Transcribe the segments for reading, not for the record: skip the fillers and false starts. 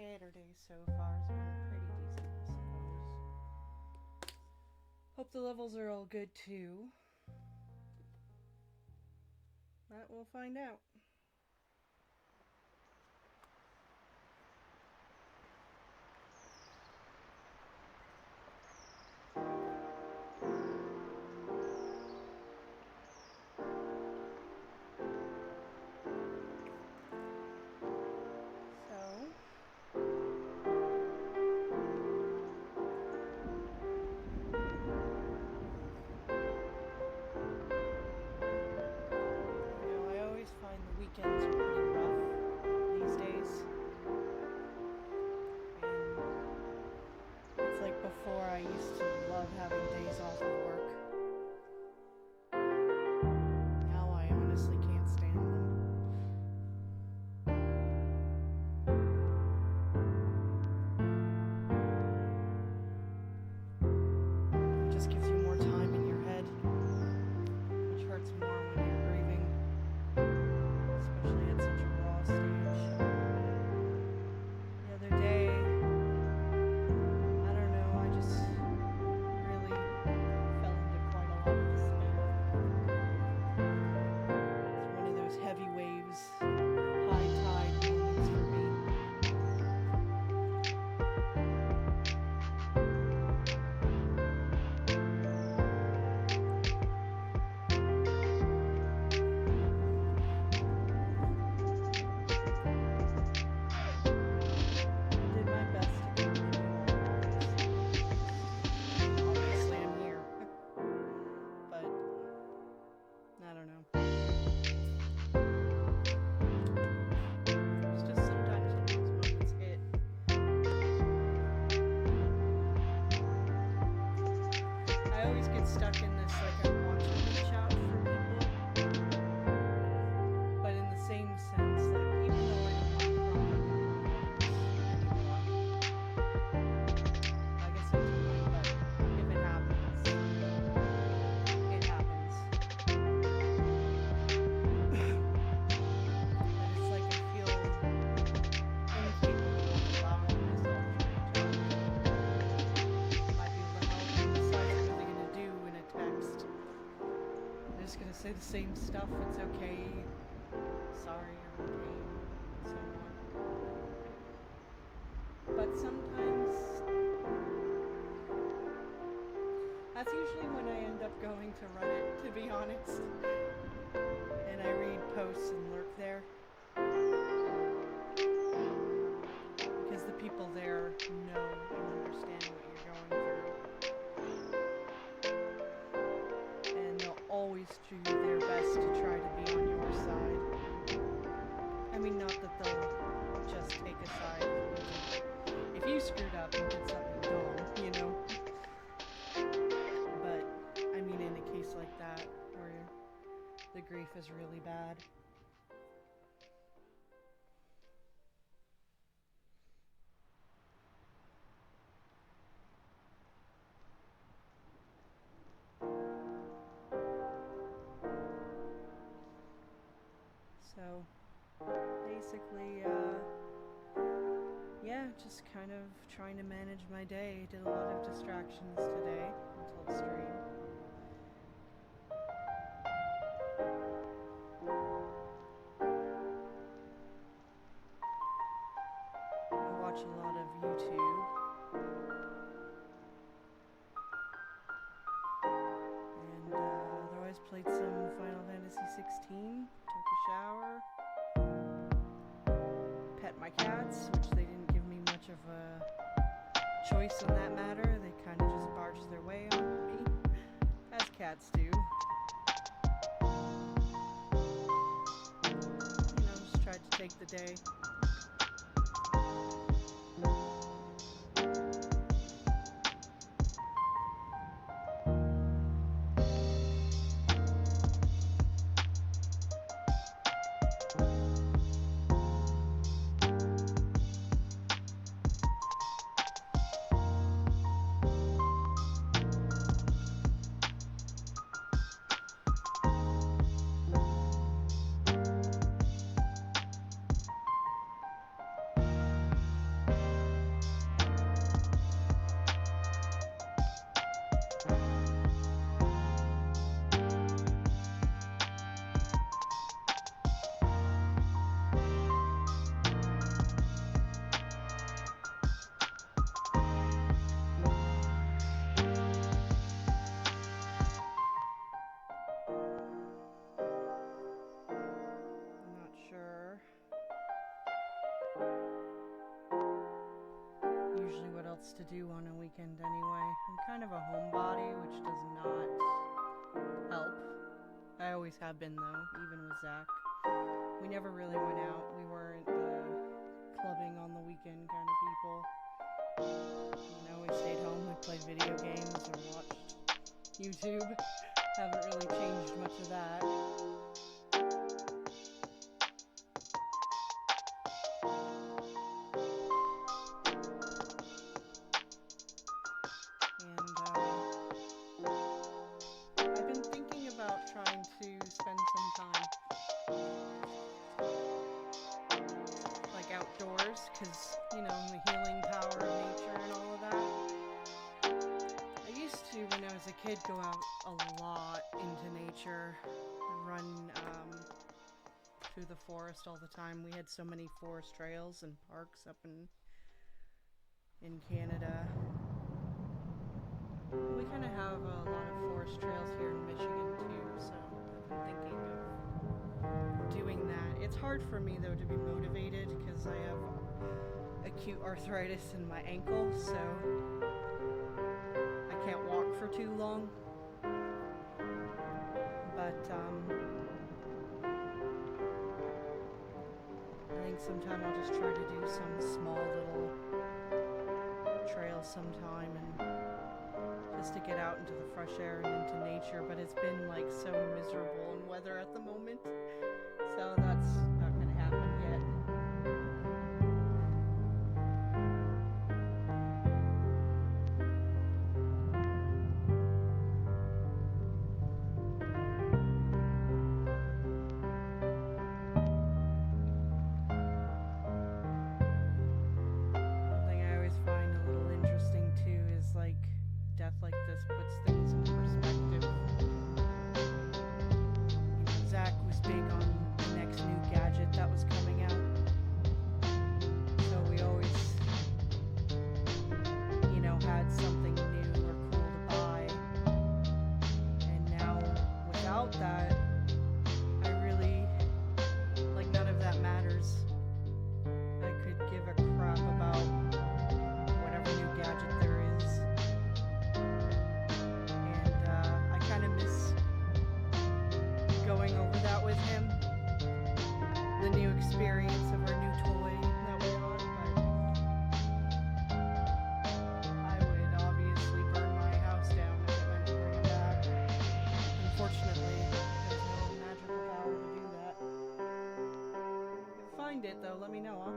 Saturday so far has been pretty decent, I suppose. Hope the levels are all good too. But we'll find out. Weekends are pretty rough these days. And it's like before, I used to love having days off of work. Now I honestly can't stand them. It just gives you more time in your head, which hurts more when you're grieving. Especially at such a raw stage. The other day, I don't know, I just really fell into quite a lot of despair. It's one of those heavy waves, high tide moments for me. I don't know. It's just sometimes when those moments hit. I always get stuck in this, like, I want to reach out for people. But in the same sense, like, even though I don't want to cry anymore, I guess I do, but if it happens, it happens. Say the same stuff, it's okay, sorry, you're in pain, and so on. But sometimes, that's usually when I end up going to Reddit, to be honest, and I read posts and lurk there, because the people there know and understand what you're going through. Always do their best to try to be on your side. I mean, not that they'll just take a side if you screwed up and did something dumb, you know? But, I mean, in a case like that, where the grief is really bad. So, basically, yeah, just kind of trying to manage my day. Did a lot of distractions today until the stream. I watch a lot of YouTube. And, otherwise played some Final Fantasy 16. Took a shower, pet my cats, which they didn't give me much of a choice on that matter. They kind of just barged their way on me, as cats do. You know, just tried to take the day. lots to do on a weekend anyway. I'm kind of a homebody, which does not help. I always have been though, even with Zach. We never really went out. We weren't the clubbing on the weekend kind of people. We stayed home, we played video games or watched YouTube. Haven't really changed much of that. I've been thinking about trying to spend some time like outdoors, because the healing power of nature and all of that. I used to, when I was a kid, go out a lot into nature, run through the forest all the time. We had so many forest trails and parks up in Canada. We kind of have a lot of forest trails here in Michigan too, so I've been thinking of doing that. It's hard for me though to be motivated because I have acute arthritis in my ankle, so I can't walk for too long. But I think sometime I'll just try to do some small little trails sometime and just to get out into the fresh air and into nature, but it's been like so miserable in weather at the moment, so that's not going to happen yet. Something I always find a little interesting too is like death like this puts things in perspective. Zach was big on the next new gadget that was coming out, so we always had something new or cool to buy, and now without that, I really, none of that matters. I could give a crap about whatever new gadget there is. I kind of miss going over that with him, the new experience of our new toy that we got, but I would obviously burn my house down if it meant to bring it back. Unfortunately, there's no magical power to do that. If you find it though, let me know, huh?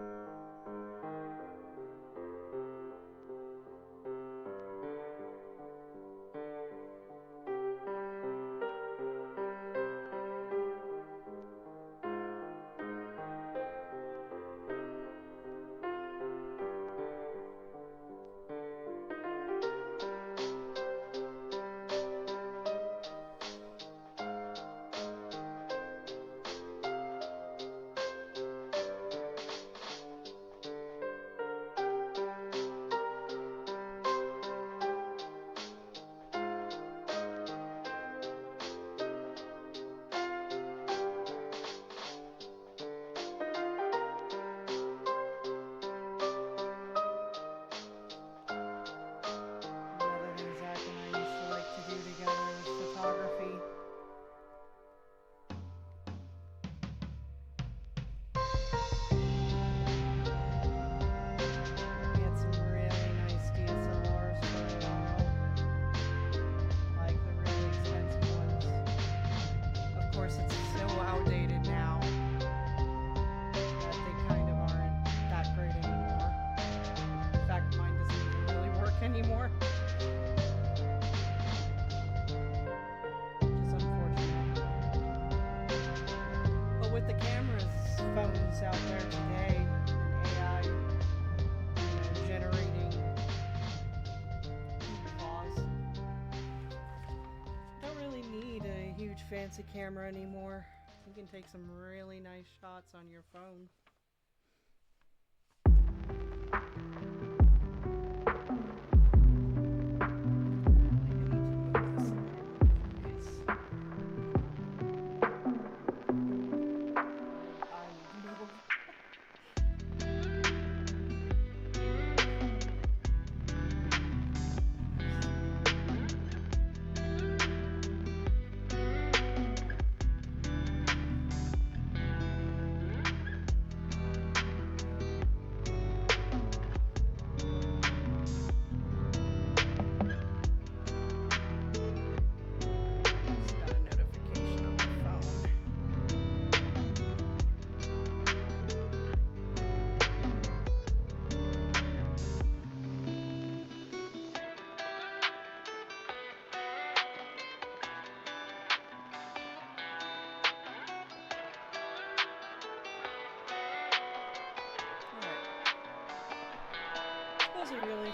Another thing Zach and I used to like to do together is photography. We had some really nice DSLRs for a while, like the really expensive ones. Of course, it's so outdated now that they kind of aren't that great anymore. In fact, mine doesn't even really work anymore, which is unfortunate. But with the cameras, phones out there today, and AI, generating laws, don't really need a huge fancy camera anymore. You can take some really nice shots on your phone.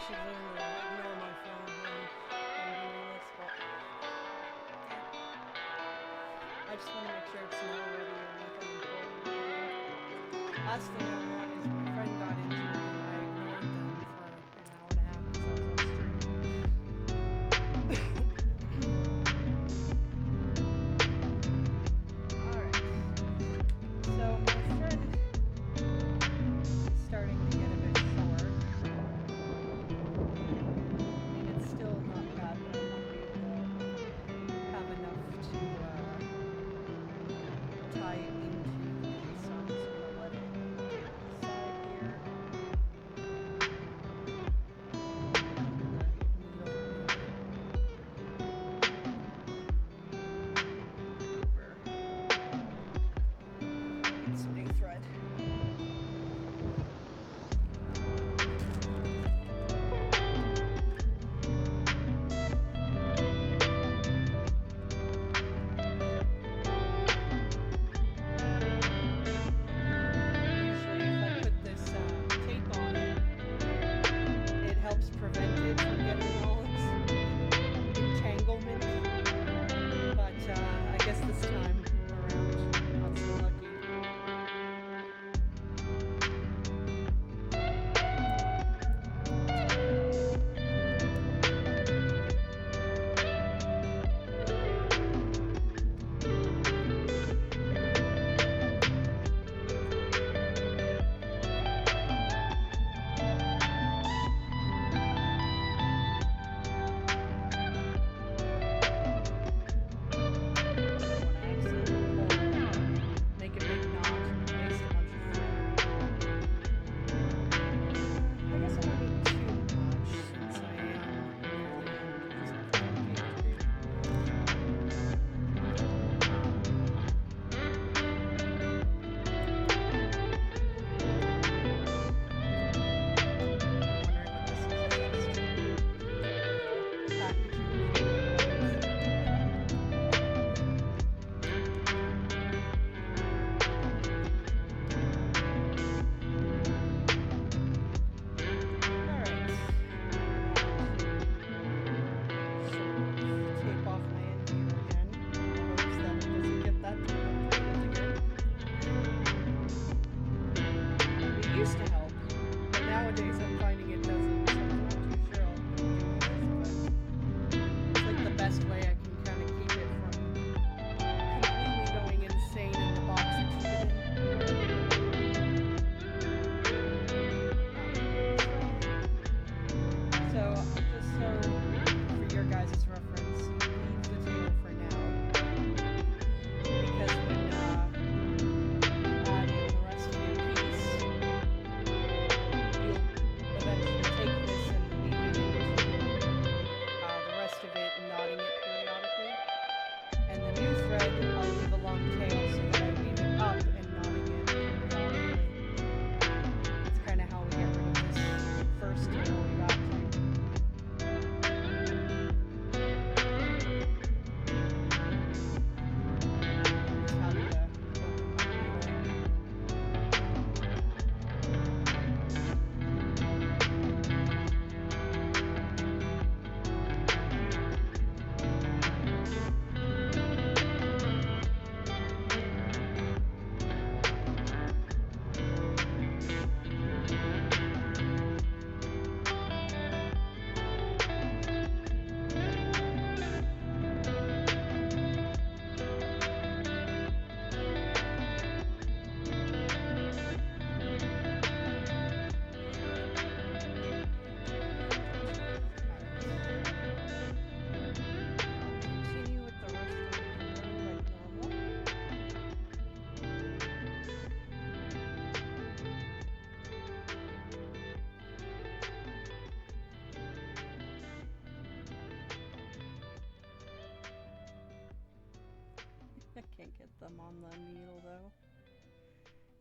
should learn to ignore my phone when I'm doing this, but I just want to make sure it's not already or nothing important. Last thing I want is my friend got injured and I ignored them for an hour and a half because I was on stream. Alright. So my thread is starting to get a bit short. I mean, it's still not bad, but I want to be able to have enough to tie it into the piece, so I'm just going to let it get on the side here. Some new thread. Usually if I put this tape on it, it helps prevent it from getting all its entanglement. But I guess this time around, not so lucky. Make a big knot and waste a bunch of thread. I guess I don't need too much since I am near the end. I just have one cake to do. Wondering what this is. Just packaging for the Alright. Tape off my end here again in the hopes that it doesn't get that tangled again. It used to help, but nowadays I'm finding it doesn't, so I'm not too sure I'll keep doing this, but it's like the best way I can kind of keep it from completely going insane in the box I keep it in. So, just so for your guys' reference, leave the tail for now, because when adding the rest of your piece, you'll eventually take this and weave it into the rest of it, knotting it periodically. And the new thread, I'll leave a long tail so that I weave it up and knotting it periodically. That's kind of how we get rid of this first tail we got to. Just how to open my needle. Continue with the rest of the row like normal. I can't get them on the needle though.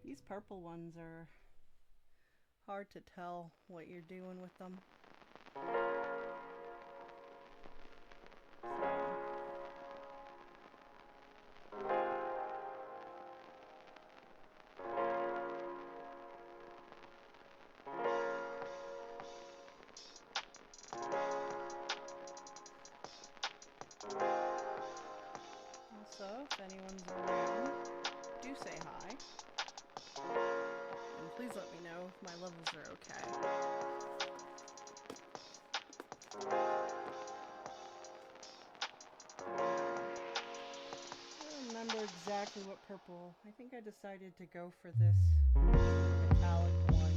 These purple ones are hard to tell what you're doing with them. exactly what purple. I think I decided to go for this metallic one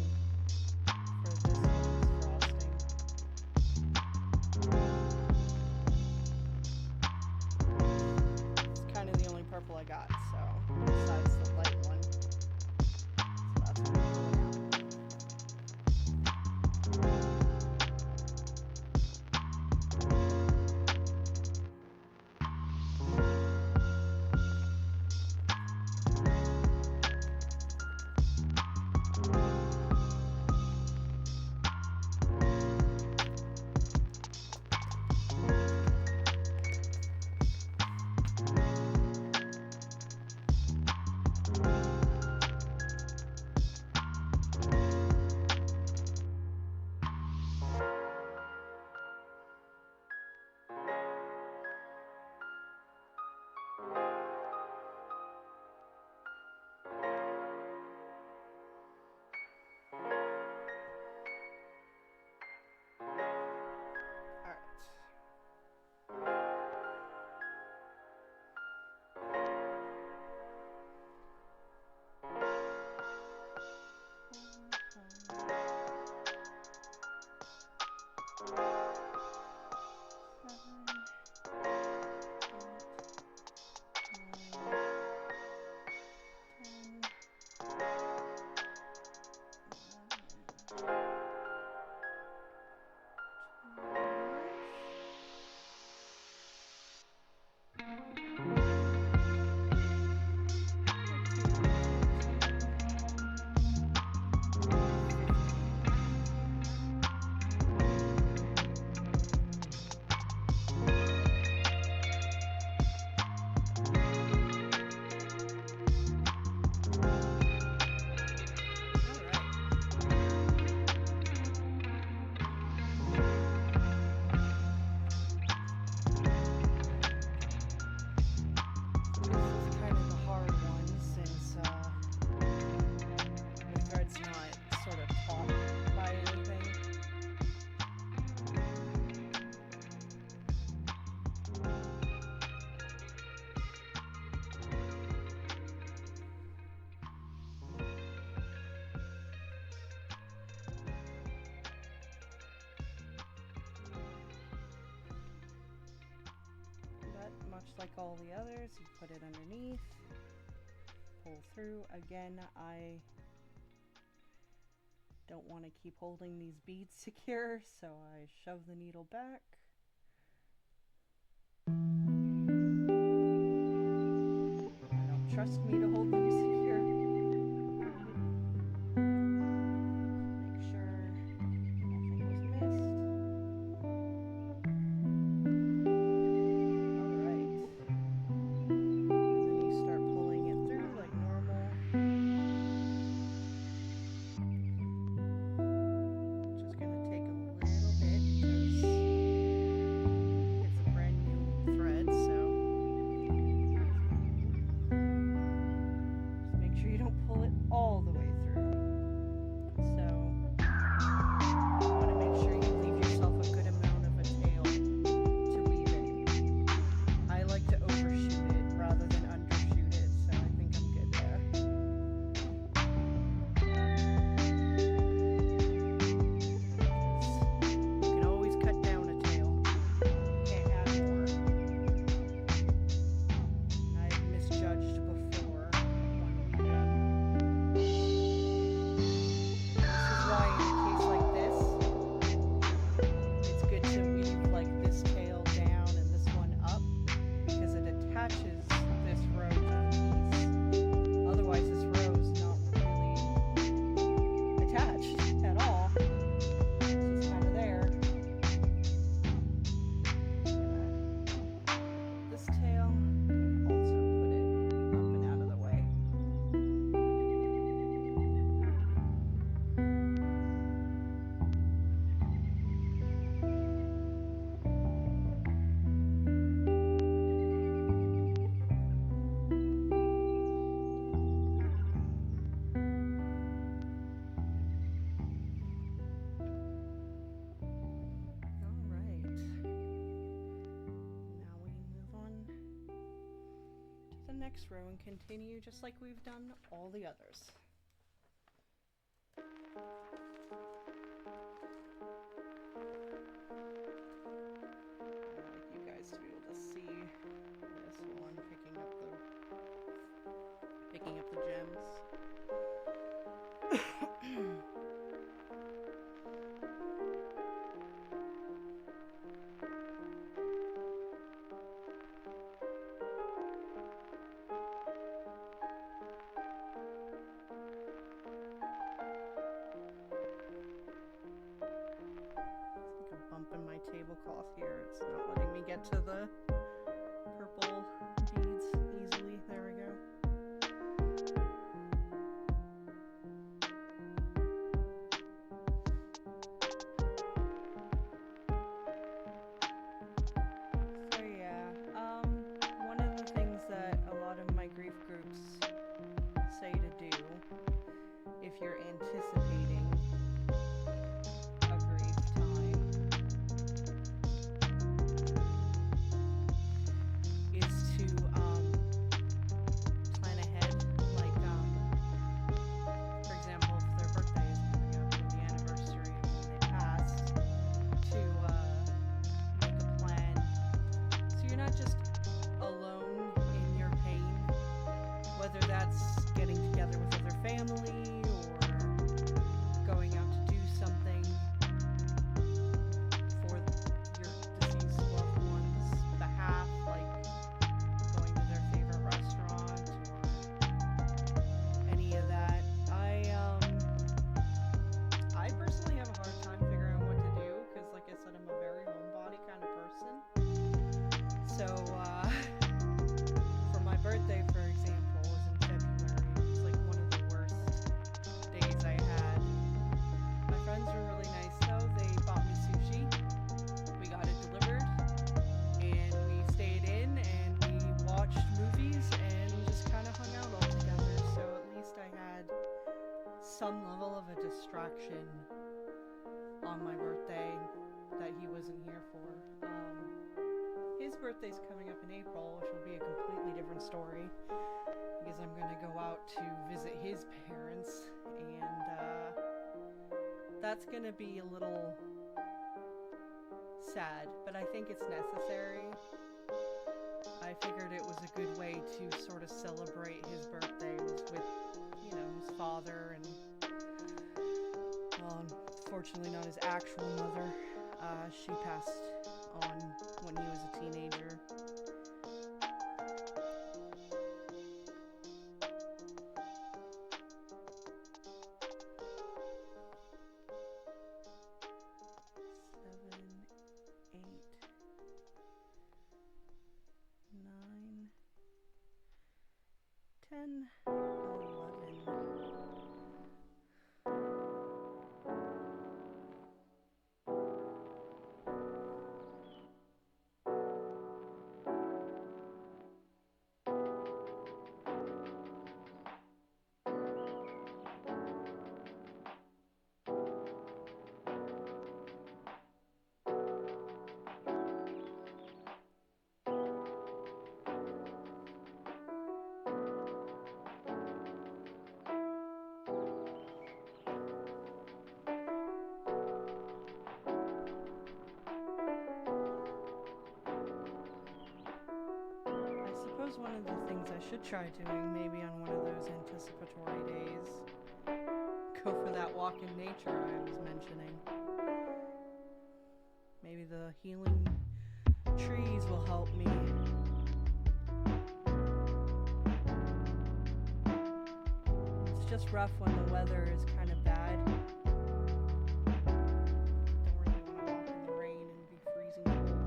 for this one's frosting. It's kind of the only purple I got, so besides the light one. So that's what I'm pulling out. Much like all the others, you put it underneath, pull through. Again, I don't want to keep holding these beads secure, so I shove the needle back. I don't trust me to hold them secure. Make sure nothing was missed. next row and continue just like we've done all the others. I'd like you guys to be able to see this while I'm picking up the gems. Tablecloth here. It's not letting me get to the purple beads easily. There we go. So yeah, one of the things that a lot of my grief groups say to do if you're anticipating a grief time is to plan ahead. Like, for example, if their birthday is coming up or the anniversary of when they passed, to make a plan so you're not just alone in your pain, whether that's getting together with other family or going out to do something for your deceased loved one's behalf, like going to their favorite restaurant or any of that. I personally have a hard time figuring out what to do because, like I said, I'm a very homebody kind of person. So, for my birthday, for example, was in February. It was like one of the worst days I had. My friends were really nice though. They bought me sushi. We got it delivered and we stayed in and we watched movies and just kind of hung out all together. So at least I had some level of a distraction on my birthday that he wasn't here for. His birthday's coming up in April, which will be a completely different story because I'm going to go out to visit his parents, and that's going to be a little sad, but I think it's necessary. I figured it was a good way to sort of celebrate his birthday with, his father and, well, unfortunately not his actual mother. She passed on when he was a teenager. One of the things I should try doing, maybe on one of those anticipatory days, go for that walk in nature I was mentioning. Maybe the healing trees will help me. It's just rough when the weather is kind of bad. Don't really want to walk in the rain and be freezing cold.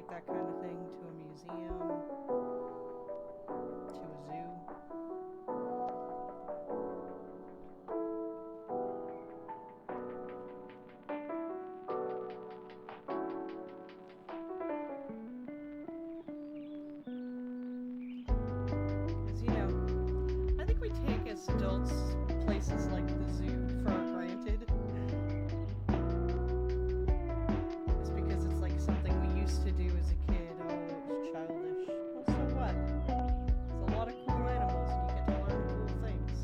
that kind of thing to a museum, to a zoo. Because, you know, I think we take as adults places like the zoo for granted. It's because it's like something we used to do as a kid. Oh, it was childish. Well, so what? It's a lot of cool animals and you get to learn cool things.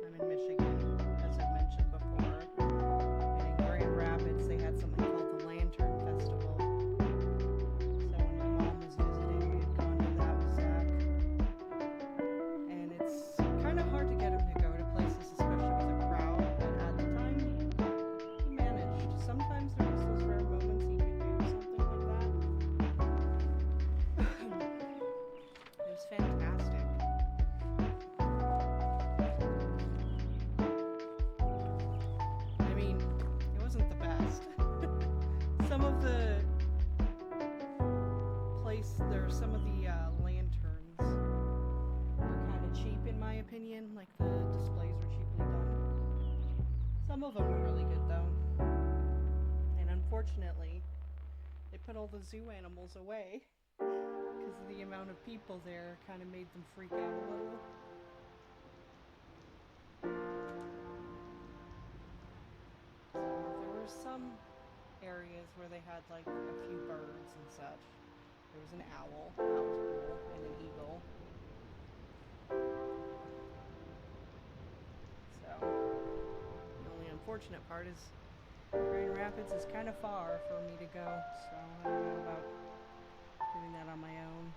I'm in Michigan, as I've mentioned before. And in Grand Rapids, they had something called the Lantern Festival. So when my mom was visiting, we had gone to that with Zach. And it's kind of hard to get him to go to places, especially with a crowd. But at the time, he managed. Sometimes there was those rare moments he could do something like that. It was fantastic. I mean, it wasn't the best. Some of the some of the lanterns were kind of cheap in my opinion, like the displays were cheaply done. Some of them were really good though. And unfortunately, they put all the zoo animals away because of the amount of people there kind of made them freak out a little. There were some areas where they had like a few birds and such. There was an owl, that was cool, and an eagle. So, the only unfortunate part is Grand Rapids is kind of far for me to go, so I don't know about doing that on my own.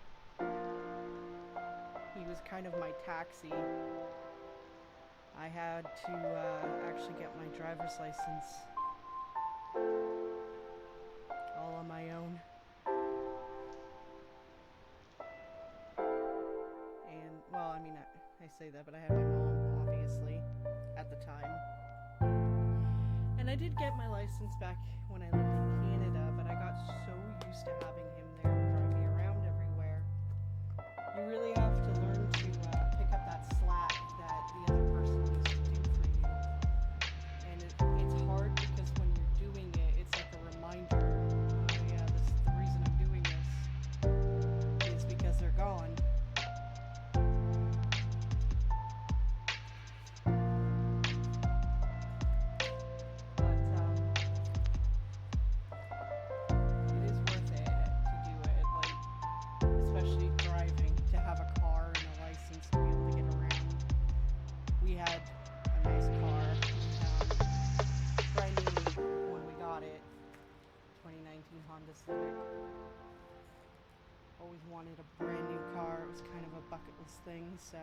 He was kind of my taxi. I had to actually get my driver's license all on my own. And, well, I mean, I say that, but I had my mom, obviously, at the time. And I did get my license back when I lived in Canada, but I got so used to having him there to drive me around everywhere. You really have to learn to pick up that slack that the other person used to do for you. And it's hard because when you're doing it, it's like a reminder, oh yeah, this is the reason I'm doing this. It's because they're gone. Honda Civic. Always wanted a brand new car. It was kind of a bucket list thing, so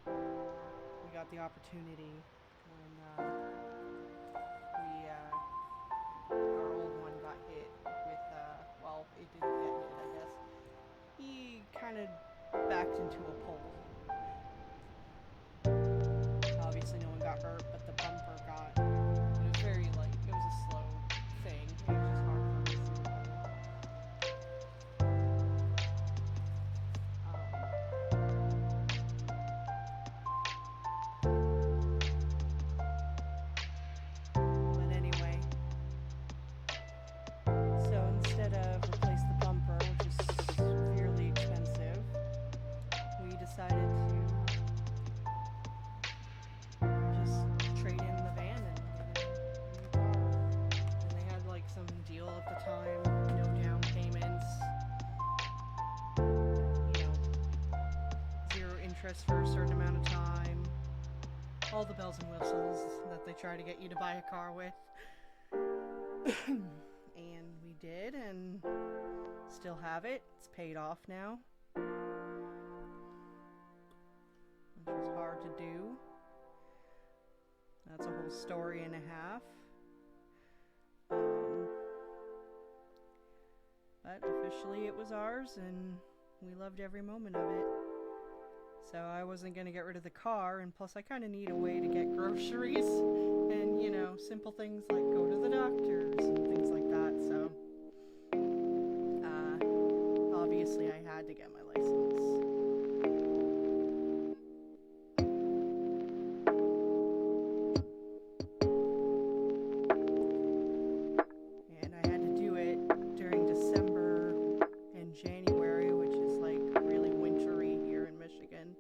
we got the opportunity when our old one got hit with, well, it didn't get hit, I guess. He kind of backed into a pole. Obviously no one got hurt, but the bumper got, it was very like, it was a slow thing. It was just hard for me to see the pole. But anyway, so instead of replace the bumper, which is severely expensive, we decided to just trade in the van and get a new car. And they had like some deal at the time, no down payments, you know, 0 interest for a certain amount of time, all the bells and whistles that they try to get you to buy a car with. still have it. It's paid off now, which was hard to do. That's a whole story and a half. But officially it was ours, and we loved every moment of it. So I wasn't going to get rid of the car, and plus I kind of need a way to get groceries and, you know, simple things like go to the doctors and things like that. So obviously I had to get my license. And I had to do it during December and January, which is like really wintry here in Michigan.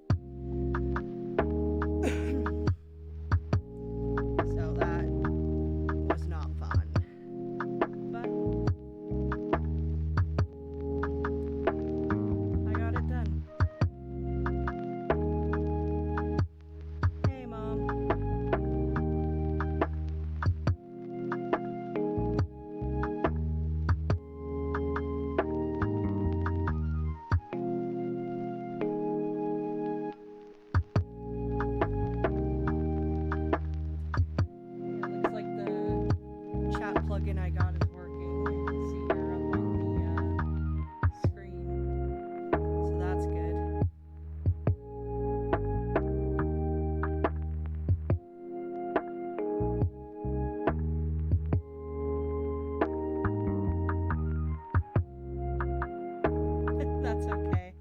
So that was not fun. But I got it done. Hey, Mom. Looks like the chat plugin I got is working. I can see her up on the screen. So that's good. That's okay.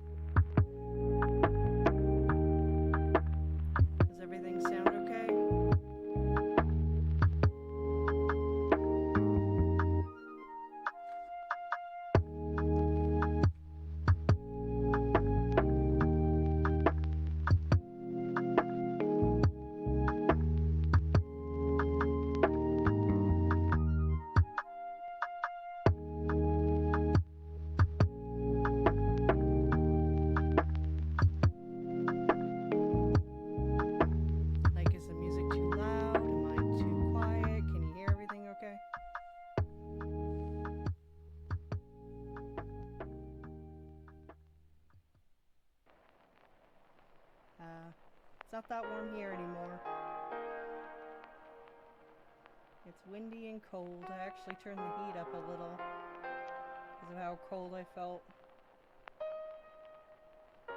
Does everything sound okay? Like, is the music too loud? Am I too quiet? Can you hear everything okay? It's not that warm here anymore. It's windy and cold. I actually turned the heat up a little because of how cold I felt. I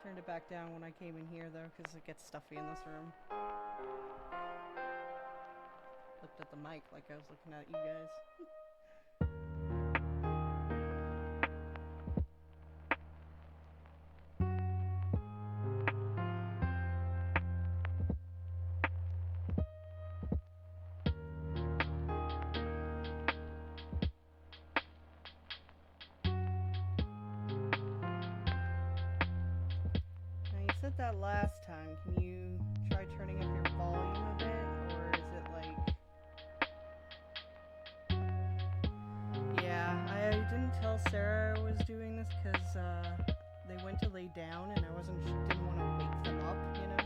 turned it back down when I came in here though because it gets stuffy in this room. Looked at the mic like I was looking at you guys. Now you said that last time. Can you try turning up your volume a bit, or is it like... Yeah, I didn't tell Sarah I was doing this because they went to lay down and I didn't want to wake them up, you know?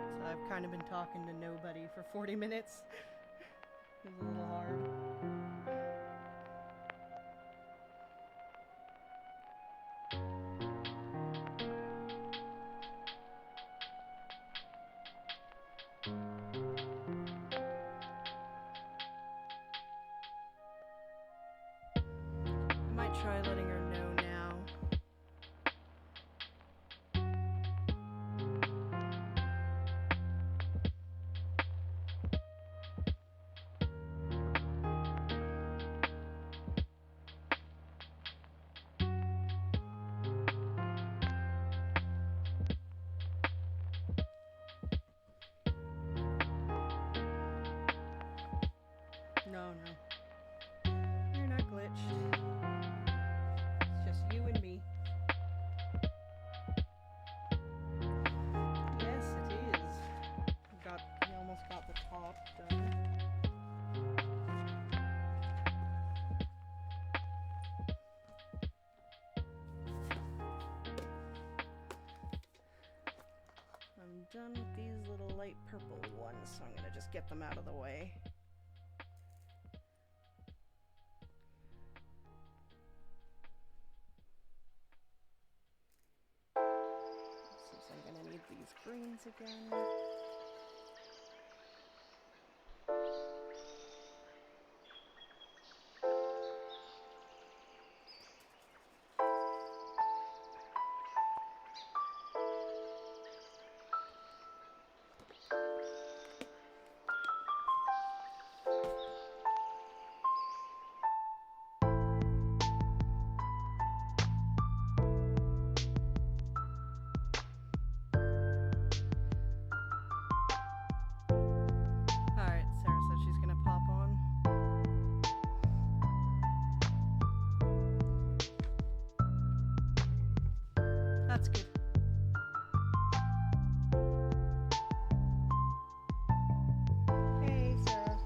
So I've kind of been talking to nobody for 40 minutes. It was a little hard. I might try letting her know now. light purple ones, so I'm gonna just get them out of the way. Since I'm gonna need these greens again. That's good. Hey, Sarah.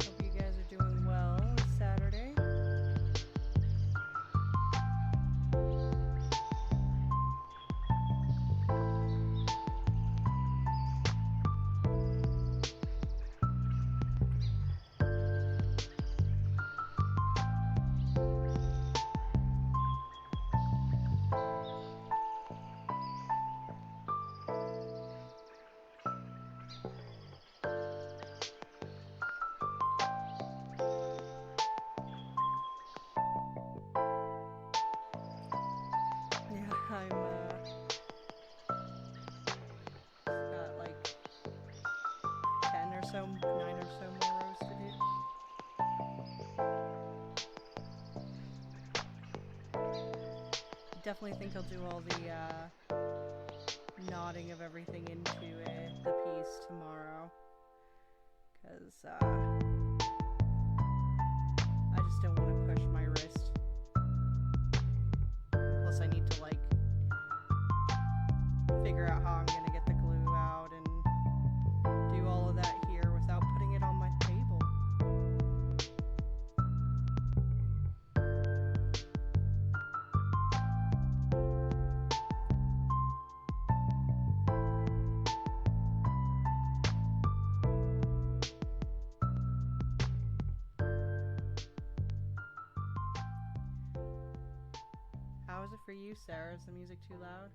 Hope you guys are doing well. It's Saturday. I'm got like 10 or so, 9 or so more rows to do. Definitely think I'll do all the knotting of everything into the piece tomorrow, because I just don't want to push my wrist. Plus I need to like figure out how I'm going to get the glue out and do all of that here without putting it on my table. How is it for you, Sarah? Is the music too loud?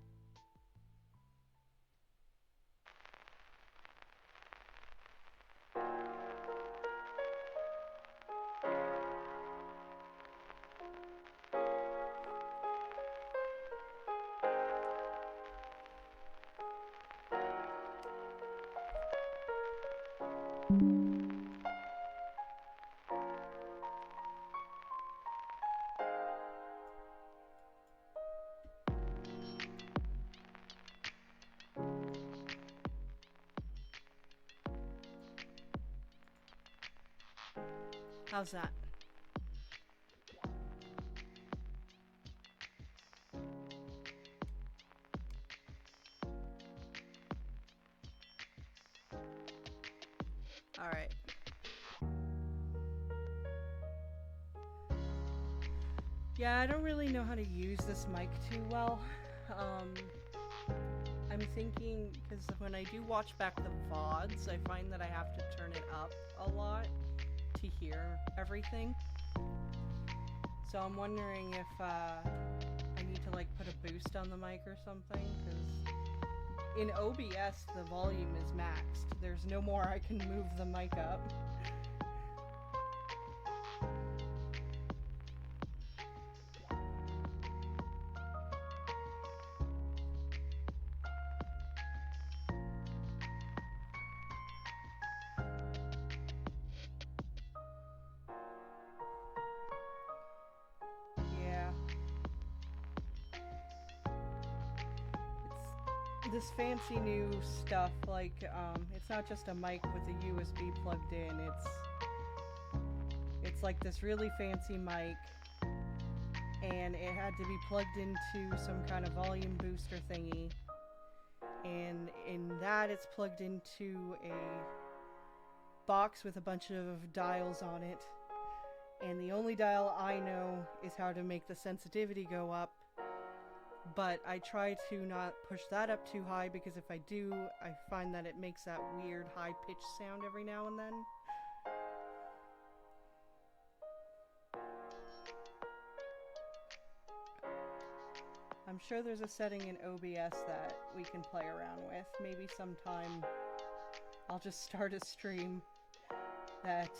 How's that? All right. Yeah, I don't really know how to use this mic too well. I'm thinking, because when I do watch back the VODs, I find that I have to turn it up a lot to hear everything. So I'm wondering if I need to like put a boost on the mic or something, because in OBS the volume is maxed. There's no more I can move the mic up. this fancy new stuff, like, it's not just a mic with a USB plugged in, it's like this really fancy mic, and it had to be plugged into some kind of volume booster thingy, and in that it's plugged into a box with a bunch of dials on it, and the only dial I know is how to make the sensitivity go up, but I try to not push that up too high, because if I do, I find that it makes that weird high-pitched sound every now and then. I'm sure there's a setting in OBS that we can play around with. Maybe sometime I'll just start a stream that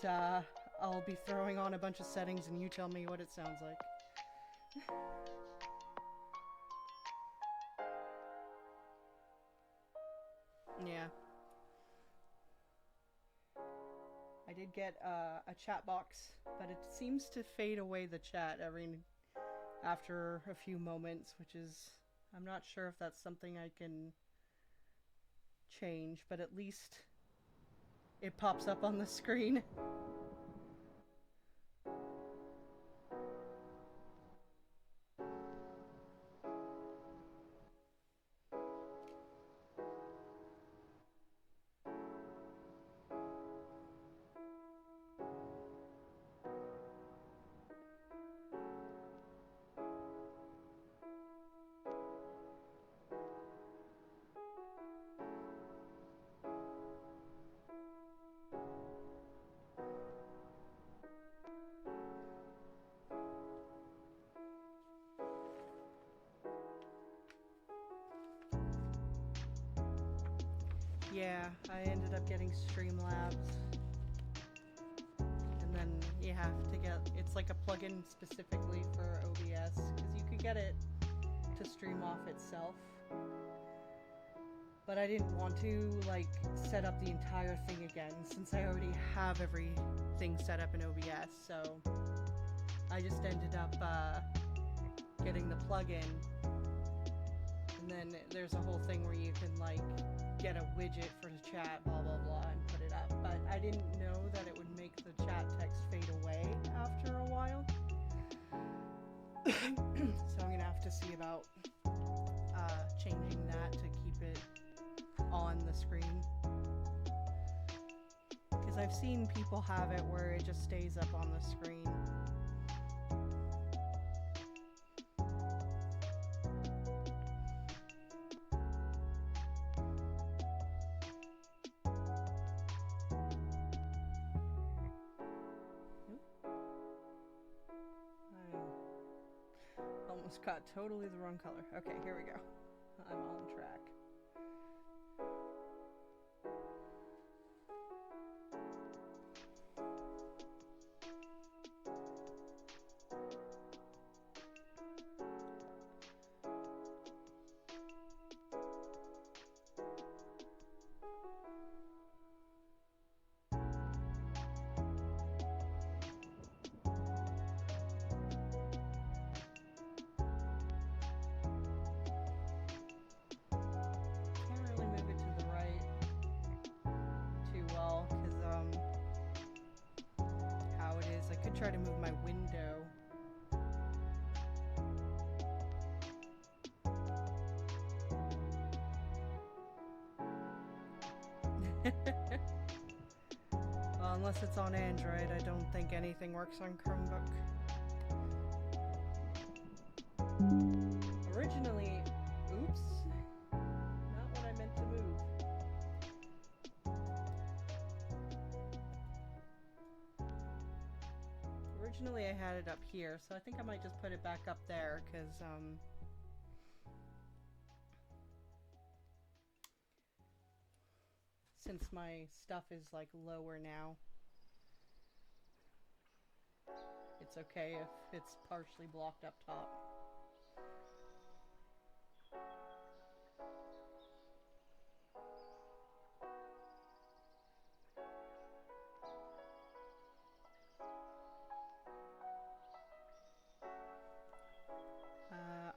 I'll be throwing on a bunch of settings and you tell me what it sounds like. Yeah. I did get a chat box, but it seems to fade away the chat after a few moments, which is, I'm not sure if that's something I can change, but at least it pops up on the screen. Yeah, I ended up getting Streamlabs. And then you have to get, it's like a plugin specifically for OBS, because you could get it to stream off itself. But I didn't want to, like, set up the entire thing again, since I already have everything set up in OBS, so I just ended up getting the plugin. And then there's a whole thing where you can, like, get a widget for the chat, blah blah blah, and put it up. But I didn't know that it would make the chat text fade away after a while. So I'm gonna have to see about changing that to keep it on the screen. Because I've seen people have it where it just stays up on the screen. Almost got totally the wrong color. Okay, here we go. I'm on track. Try to move my window. Well, unless it's on Android, I don't think anything works on Chromebook. Originally, oops, not what I meant to move. Originally I had it up here, so I think I might just put it back up there, because, since my stuff is, like, lower now, it's okay if it's partially blocked up top.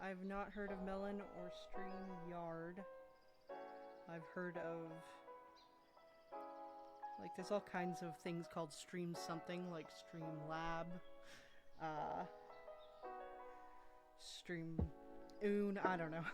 I've not heard of Melon or StreamYard. I've heard of, like, there's all kinds of things called Stream something, like Streamlab, Stream Oon, I don't know.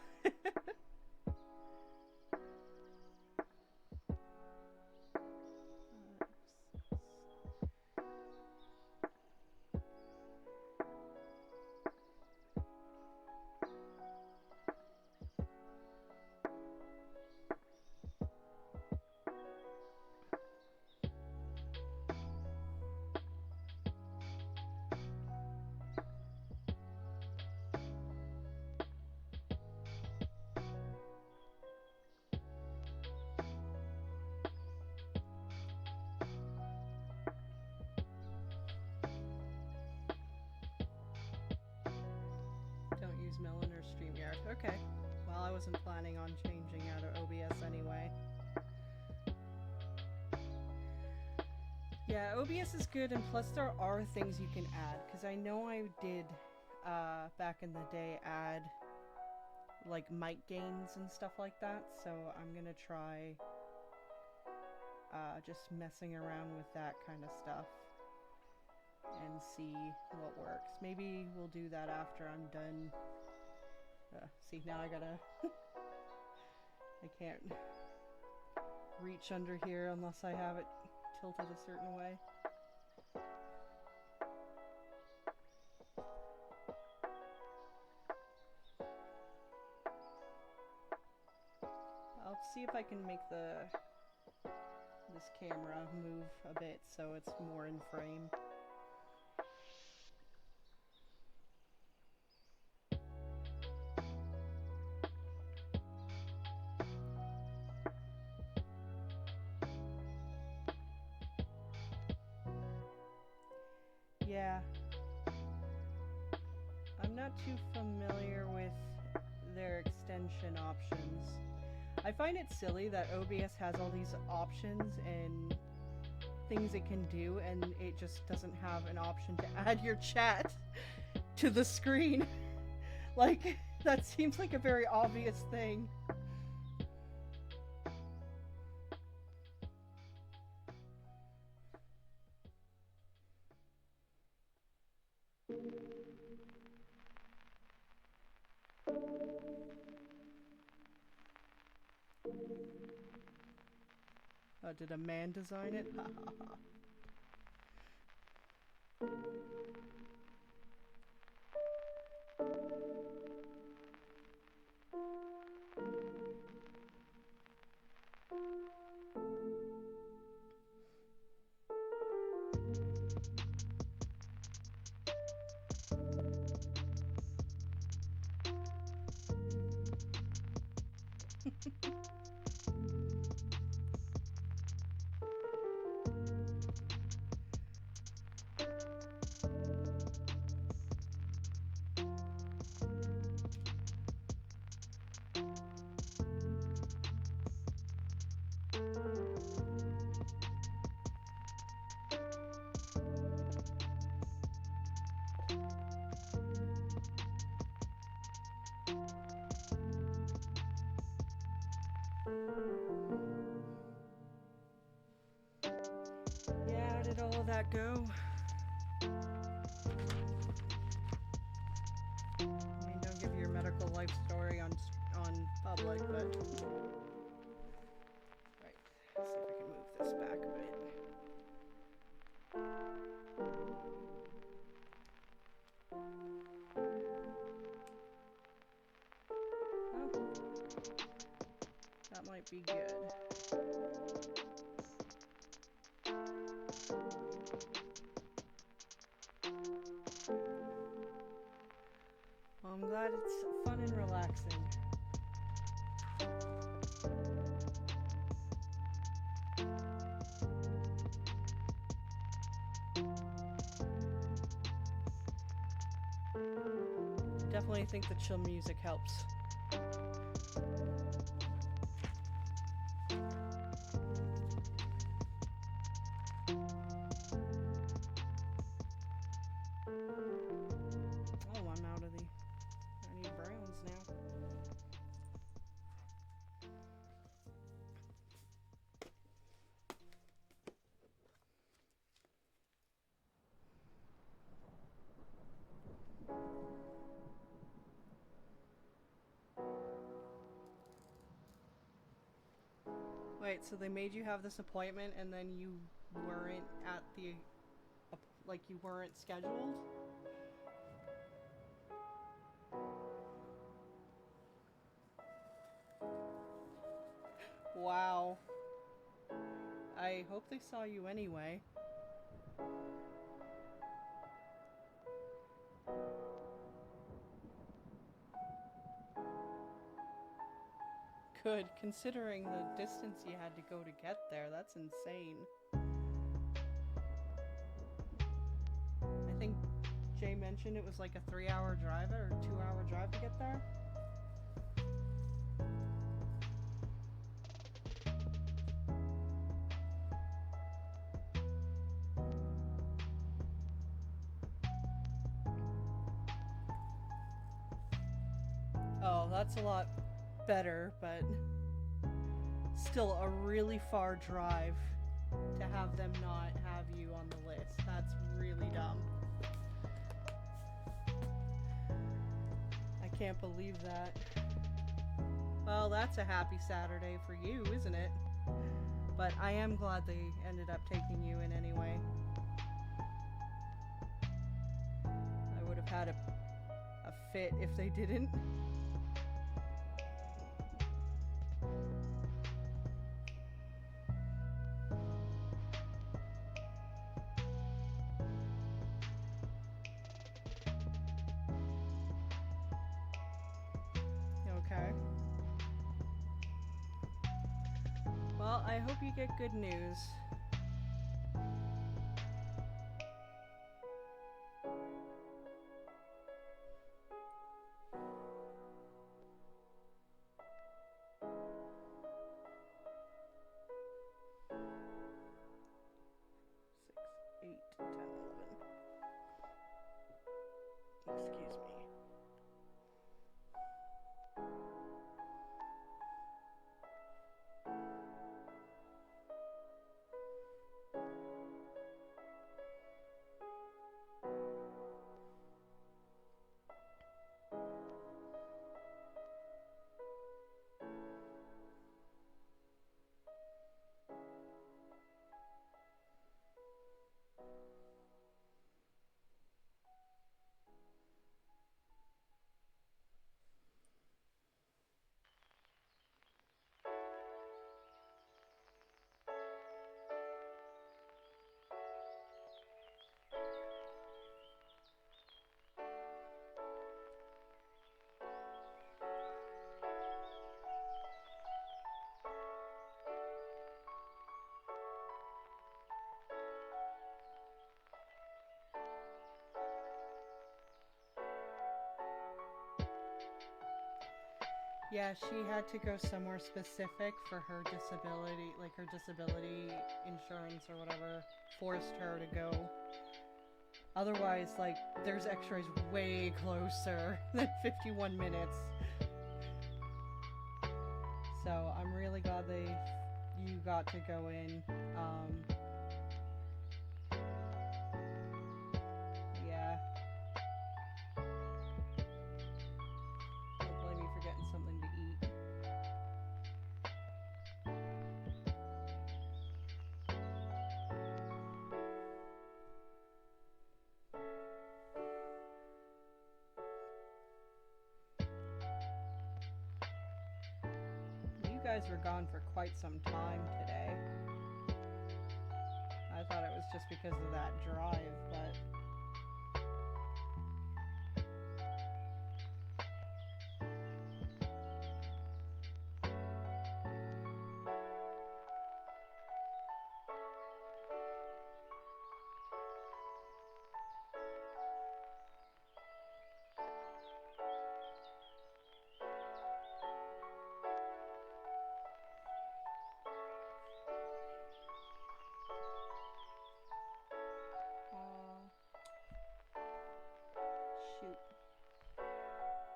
Don't use Melon or StreamYard. Okay. Well, I wasn't planning on changing out of OBS anyway. Yeah, OBS is good, and plus there are things you can add, because I know I did, back in the day, add, like, mic gains and stuff like that, so I'm gonna try, just messing around with that kind of stuff, and see what works. Maybe we'll do that after I'm done. See, now I gotta... I can't reach under here unless I have it tilted a certain way. I'll see if I can make this camera move a bit so it's more in frame. Yeah. I'm not too familiar with their extension options. I find it silly that OBS has all these options and things it can do, and it just doesn't have an option to add your chat to the screen. Like, that seems like a very obvious thing. Did a man design it? Ha ha ha. Yeah, how did all of that go? I mean, don't give your medical life story on public, but... Right, let's see if I can move this back a bit. Oh, that might be good. Well, I'm glad it's fun and relaxing. Definitely think the chill music helps. Oh, I'm out of the... I need browns now. Wait, so they made you have this appointment and then you weren't at the, like, you weren't scheduled? Wow. I hope they saw you anyway. Good, considering the distance you had to go to get there. That's insane. I think Jay mentioned it was like a 3-hour drive or 2-hour drive to get there. Oh, that's a lot better, but still a really far drive to have them not have you on the list. That's really dumb. I can't believe that. Well, that's a happy Saturday for you, isn't it? But I am glad they ended up taking you in anyway. I would have had a fit if they didn't. Okay. Well, I hope you get good news. Excuse me. Yeah, she had to go somewhere specific for her disability, like her disability insurance or whatever forced her to go. Otherwise, like, there's x-rays way closer than 51 minutes. So I'm really glad you got to go in. Yeah. Don't blame me for getting something to eat. You guys were gone for quite some time today. I thought it was just because of that drive, but... shoot.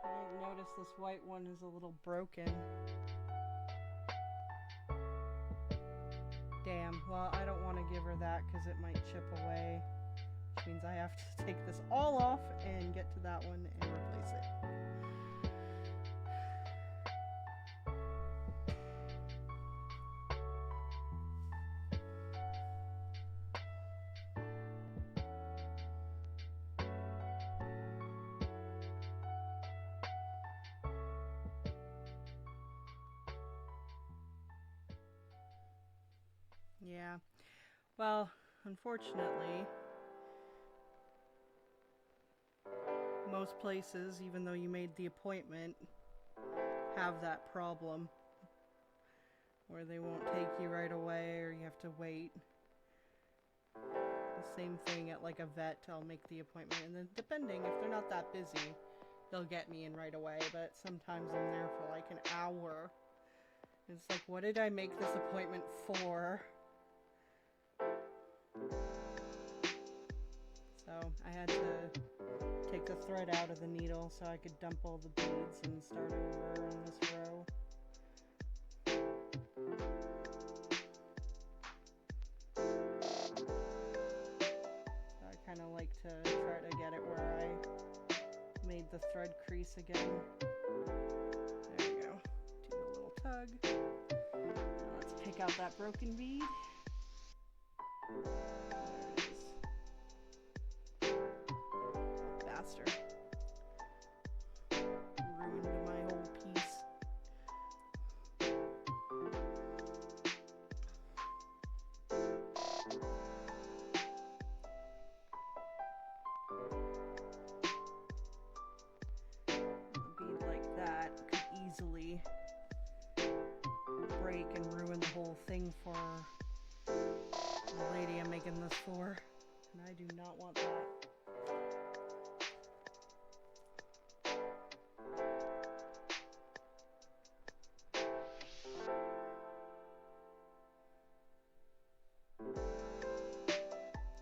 I didn't notice this white one is a little broken. Damn, well, I don't want to give her that because it might chip away. Which means I have to take this all off and get to that one and replace it. Well, unfortunately, most places, even though you made the appointment, have that problem where they won't take you right away or you have to wait. The same thing at like a vet, I'll make the appointment, and then depending, if they're not that busy, they'll get me in right away, but sometimes I'm there for like an hour. It's like, what did I make this appointment for? So I had to take the thread out of the needle so I could dump all the beads and start over on this row. So I kind of like to try to get it where I made the thread crease again. There we go. Do a little tug. Now let's pick out that broken bead. There it is. Bastard. Ruined my whole piece. A bead like that could easily break and ruin the whole thing for the lady I'm making this for, and I do not want that.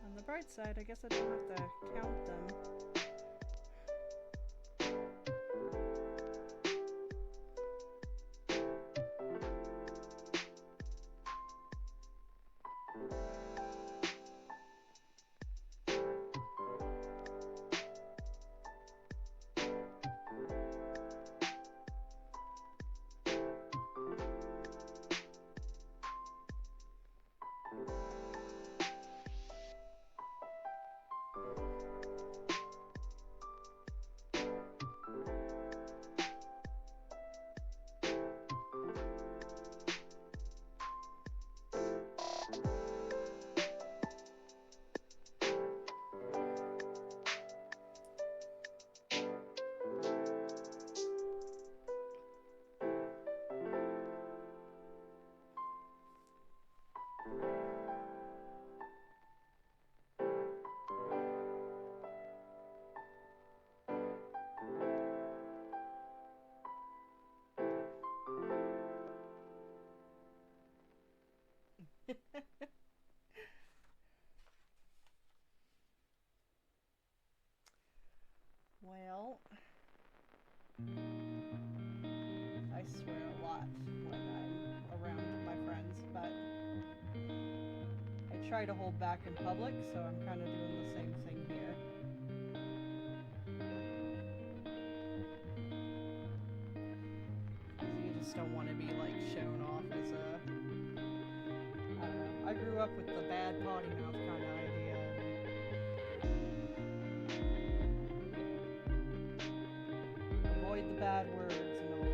On the bright side, I guess I don't have to count them. Well, I swear a lot when I'm around my friends, but I try to hold back in public, so I'm kind of doing the same thing here. Because you just don't want to be like shown off as a, I don't know, I grew up with the bad potty mouth kind of idea. Avoid the bad words and all that.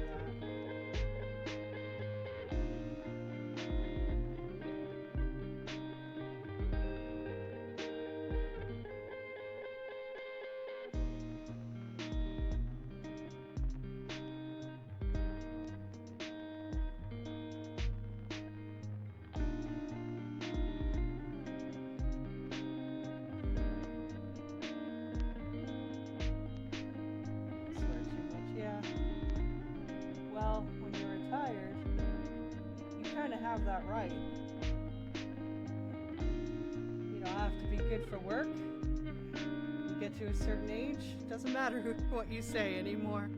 Swear too much, yeah. Well, when you're retired, you kind of have that right. You don't have to be good for work. You get to a certain age, doesn't matter what you say anymore.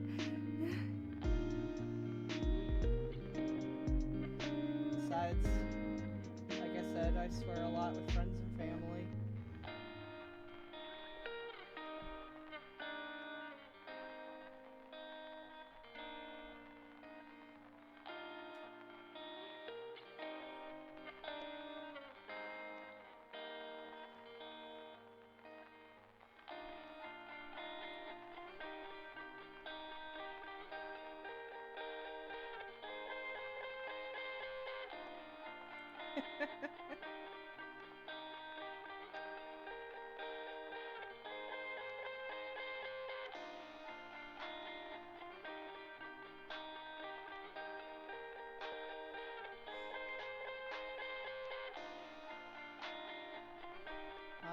Besides, like I said, I swear a lot with friends and family.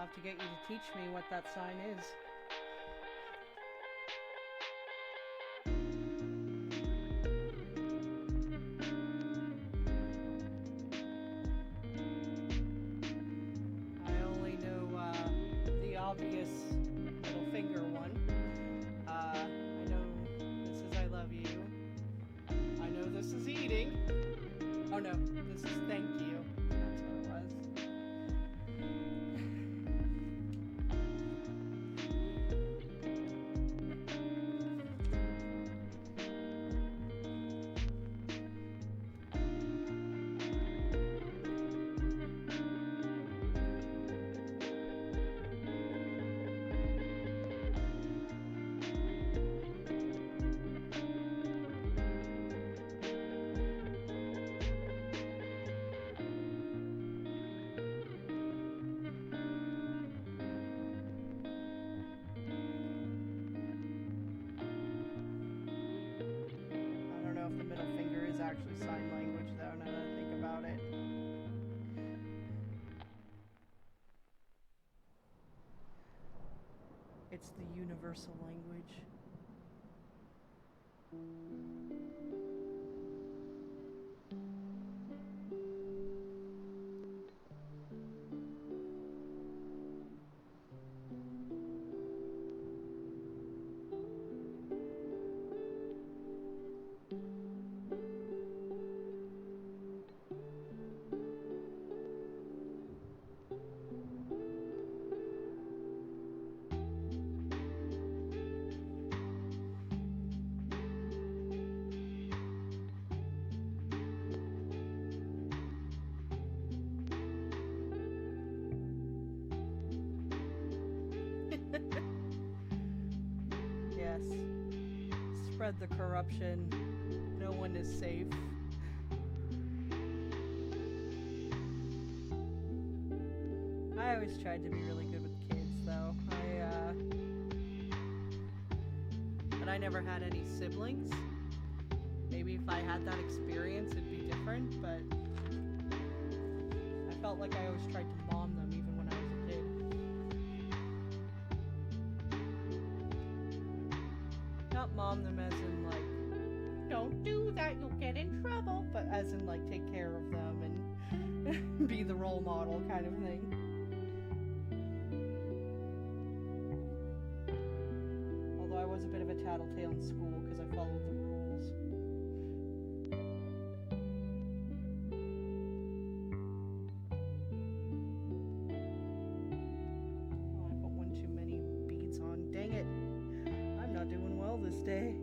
I'll have to get you to teach me what that sign is. I only know the obvious middle finger one. I know this is I love you. I know this is eating. Oh no, this is thank you. That's what it was. I don't know if the middle finger is actually sign language though, now that I think about it. It's the universal language. Yes. Spread the corruption. No one is safe. I always tried to be really good with kids though. But I never had any siblings. Maybe if I had that experience it'd be different, but I felt like I always tried to mom them even when I was a kid. Not mom them as in like, don't do that, you'll get in trouble, but as in like take care of them and be the role model kind of thing. Although I was a bit of a tattletale in school because I followed the rules. Oh, I put one too many beads on. Dang it. I'm not doing well this day.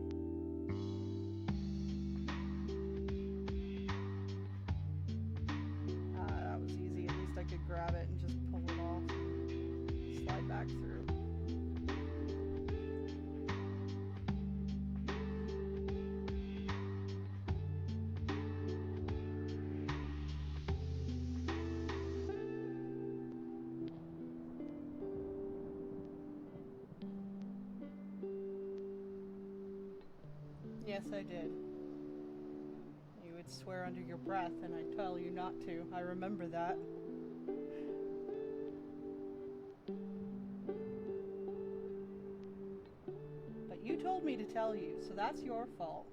That was easy. At least I could grab it and just pull it off and slide back through. Yes, I did. You would swear under your breath, and I'd tell you not to. I remember that. But you told me to tell you, so that's your fault.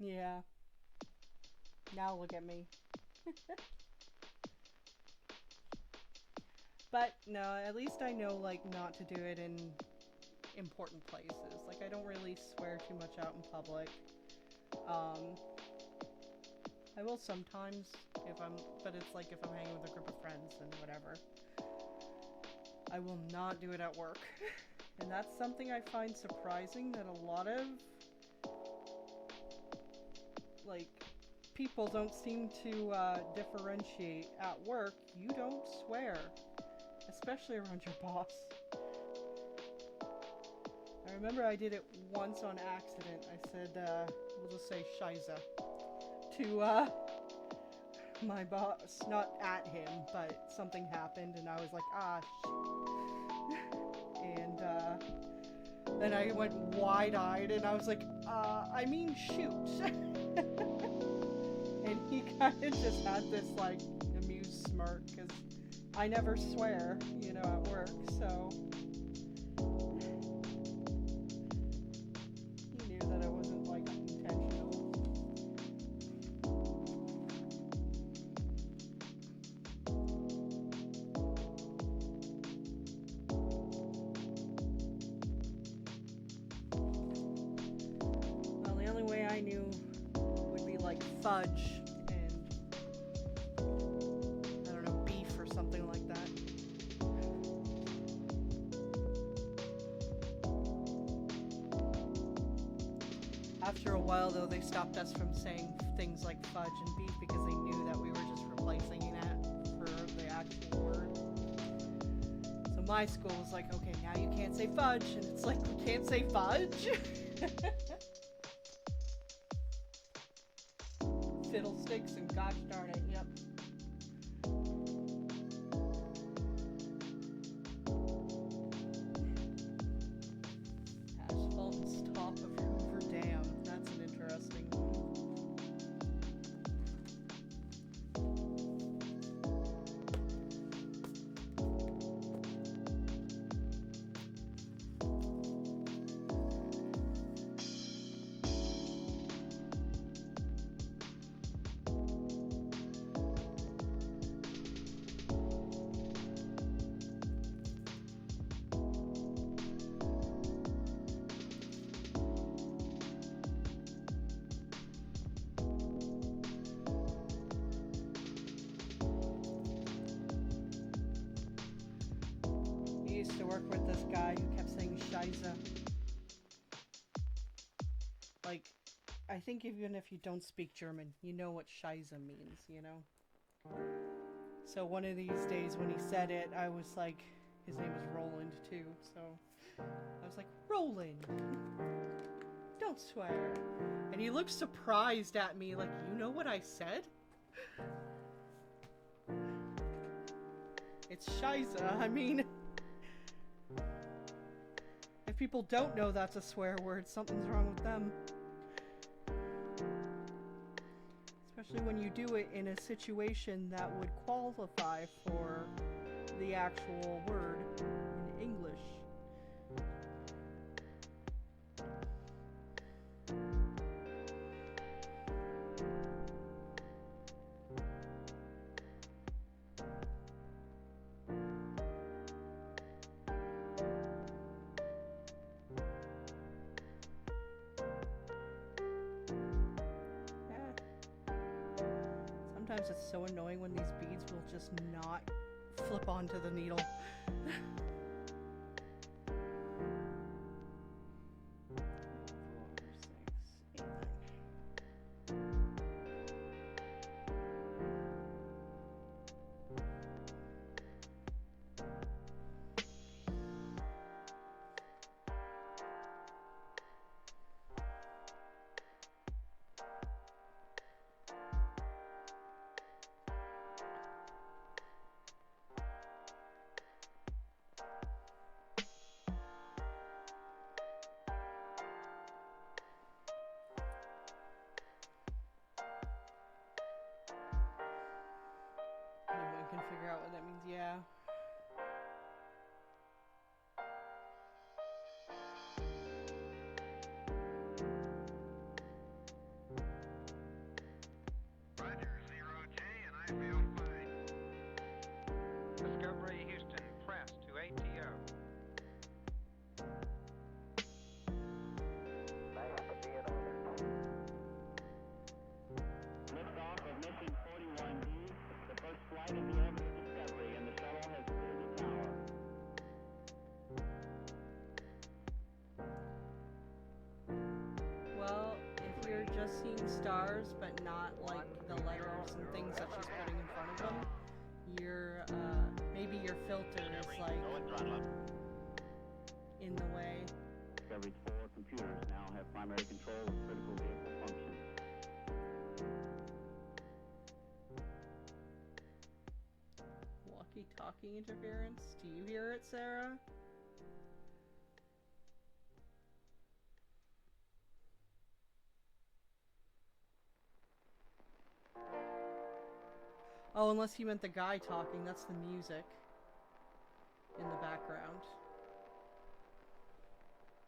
Yeah. Now look at me. But no, at least I know like not to do it in important places. Like I don't really swear too much out in public. I will sometimes but it's like if I'm hanging with a group of friends and whatever. I will not do it at work. And that's something I find surprising that a lot of like people don't seem to differentiate. At work, you don't swear, especially around your boss. I remember I did it once on accident. I said, we'll just say Shiza to my boss. Not at him, but something happened and I was like, ah, shit. And then I went wide-eyed and I was like, I mean shoot. And he kind of just had this like amused smirk because I never swear, you know, at work, so he knew that it wasn't like intentional. Well, the only way I knew would be like fudge and I don't know, beef or something like that. After a while, though, they stopped us from saying things like fudge and beef because they knew that we were just replacing it for the actual word. So my school was like, okay, now you can't say fudge, and it's like, we can't say fudge? Fiddlesticks and gosh darn it, yep. Asphalt and stop of Hoover Dam. That's an interesting one. I used to work with this guy who kept saying Shiza. Like, I think even if you don't speak German, you know what Shiza means, you know? So one of these days when he said it, I was like, his name was Roland too, so I was like, Roland, don't swear. And he looked surprised at me, like, you know what I said? It's Shiza, I mean... If people don't know that's a swear word, something's wrong with them. Especially when you do it in a situation that would qualify for the actual word in English. Sometimes it's so annoying when these beads will just not flip onto the needle. Anyone can figure out what that means, yeah. Roger, 0J, and I feel fine. Discovery Houston, press to ATO. Liftoff of mission 41D, the first flight of the Orbit Discovery, and the shuttle has cleared the tower. Well, if you're just seeing stars but not like the letters and things that she's putting in front of them, your maybe your filter is like in the way. Discovery Discovery's 4 computers now have primary control of critical vehicle functions. Walkie-talkie interference? Do you hear it, Sarah? Oh, unless you meant the guy talking, that's the music in the background.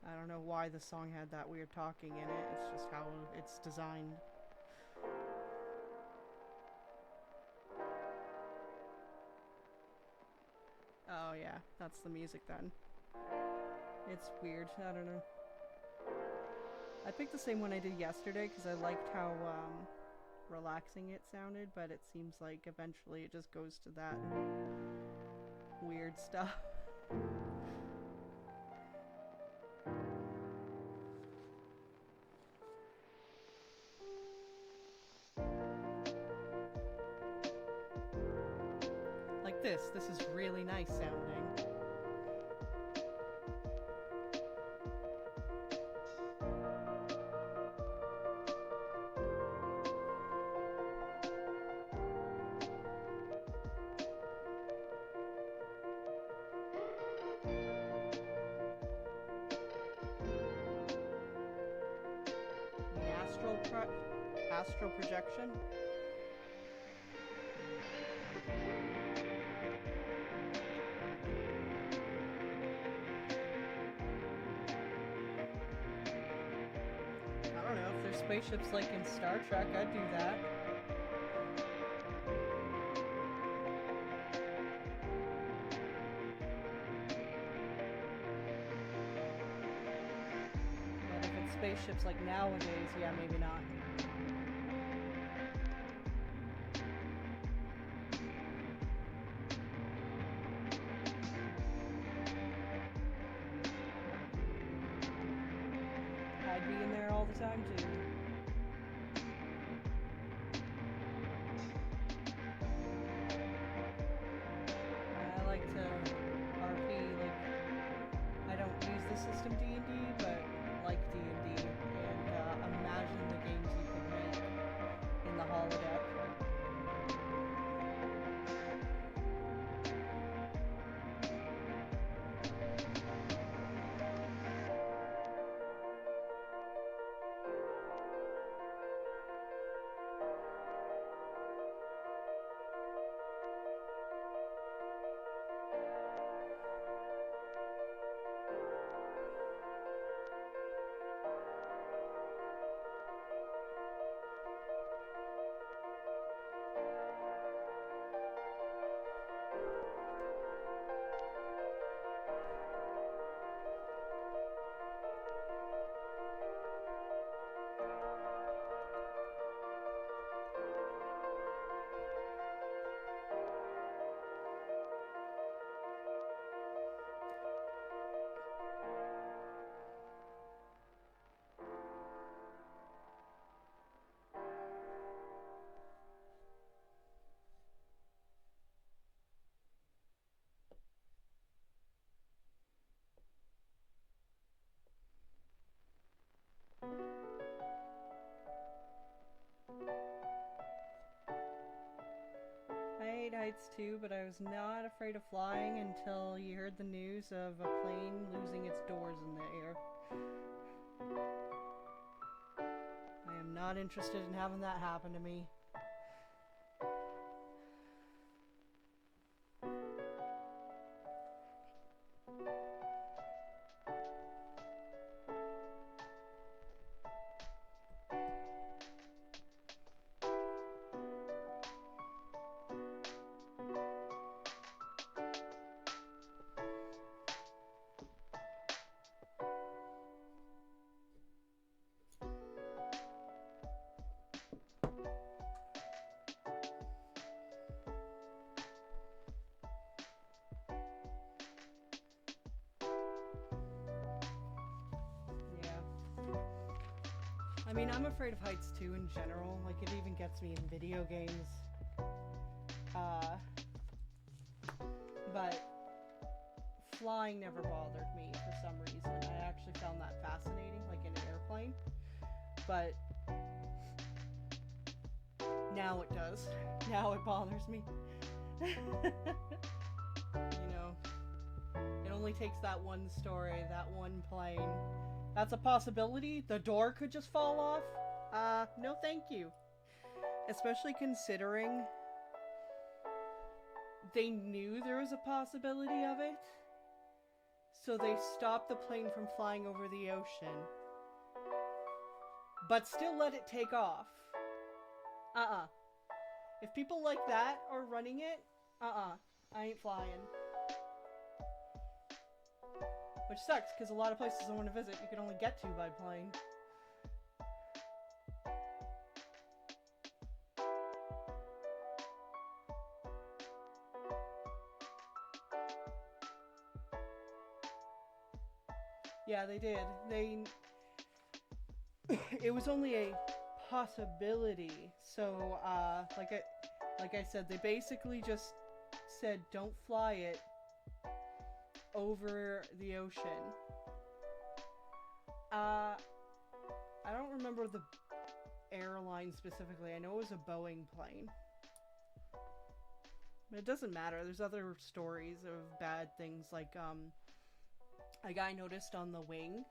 I don't know why the song had that weird talking in it, it's just how it's designed. Oh yeah, that's the music then. It's weird, I don't know. I picked the same one I did yesterday because I liked how relaxing it sounded, but it seems like eventually it just goes to that weird stuff. Like this is really nice sounding. Astral projection? I don't know, if there's spaceships like in Star Trek, I'd do that. But if it's spaceships like nowadays, yeah, maybe not. I'd be in there all the time too. I like to RP, like, I don't use the system D&D, but like D&D, and imagine the games you could make in the holodeck. I hate heights too, but I was not afraid of flying until you heard the news of a plane losing its doors in the air. I am not interested in having that happen to me. I mean, I'm afraid of heights too in general. Like, it even gets me in video games. But flying never bothered me for some reason. I actually found that fascinating, like in an airplane. But now it does. Now it bothers me. You know, it only takes that one story, that one plane. That's a possibility. The door could just fall off. No thank you. Especially considering they knew there was a possibility of it. So they stopped the plane from flying over the ocean. But still let it take off. If people like that are running it, I ain't flying. Which sucks, because a lot of places I want to visit you can only get to by plane. Yeah, they did. It was only a possibility. So, like I said, they basically just said don't fly it over the ocean. I don't remember the airline specifically. I know it was a Boeing plane. But it doesn't matter. There's other stories of bad things, like a guy noticed on the wing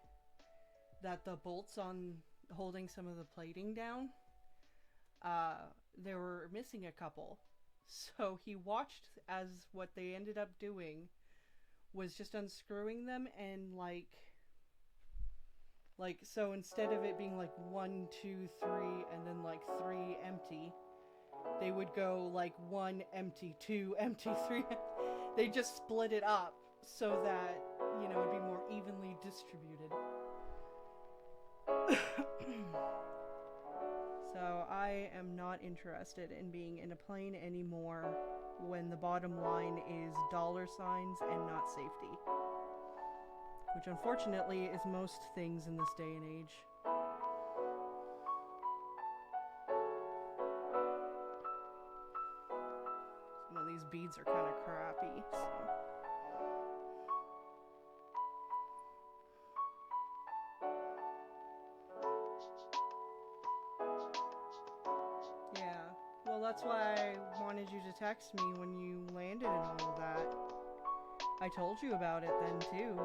that the bolts on holding some of the plating down, they were missing a couple. So he watched as what they ended up doing was just unscrewing them, and like so instead of it being like 1, 2, 3 and then like 3 empty, they would go like 1 empty, 2 empty, 3 they just split it up so that, you know, it'd be more evenly distributed. So I am not interested in being in a plane anymore when the bottom line is dollar signs and not safety. Which unfortunately is most things in this day and age. Some of these beads are kind of crappy, so. Yeah, well, that's why I wanted you to text me when you landed and all of that. I told you about it then, too.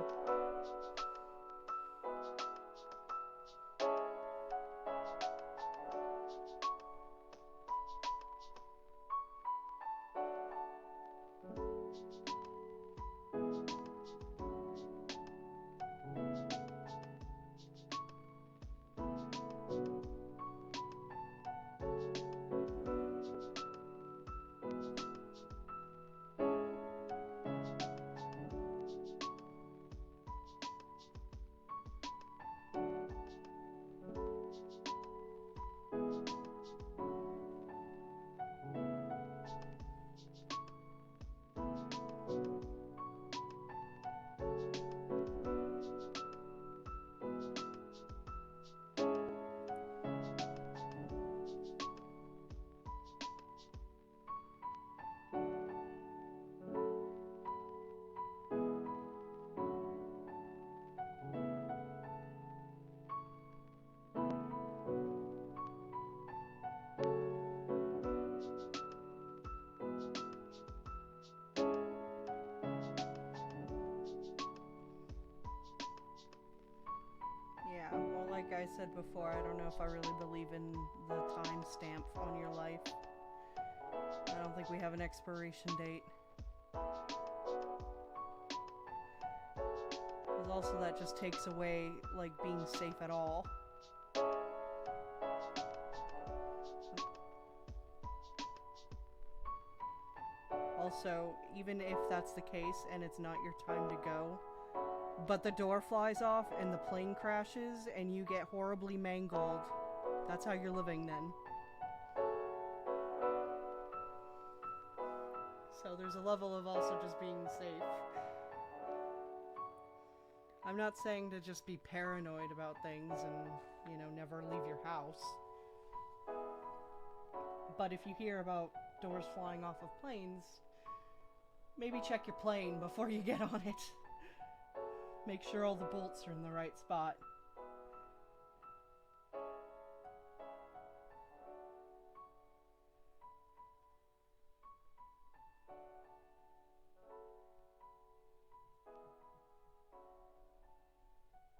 Yeah, well, like I said before, I don't know if I really believe in the timestamp on your life. I don't think we have an expiration date. Because also that just takes away, like, being safe at all. Also, even if that's the case and it's not your time to go, but the door flies off and the plane crashes and you get horribly mangled, that's how you're living then. So there's a level of also just being safe. I'm not saying to just be paranoid about things and, you know, never leave your house. But if you hear about doors flying off of planes, maybe check your plane before you get on it. Make sure all the bolts are in the right spot.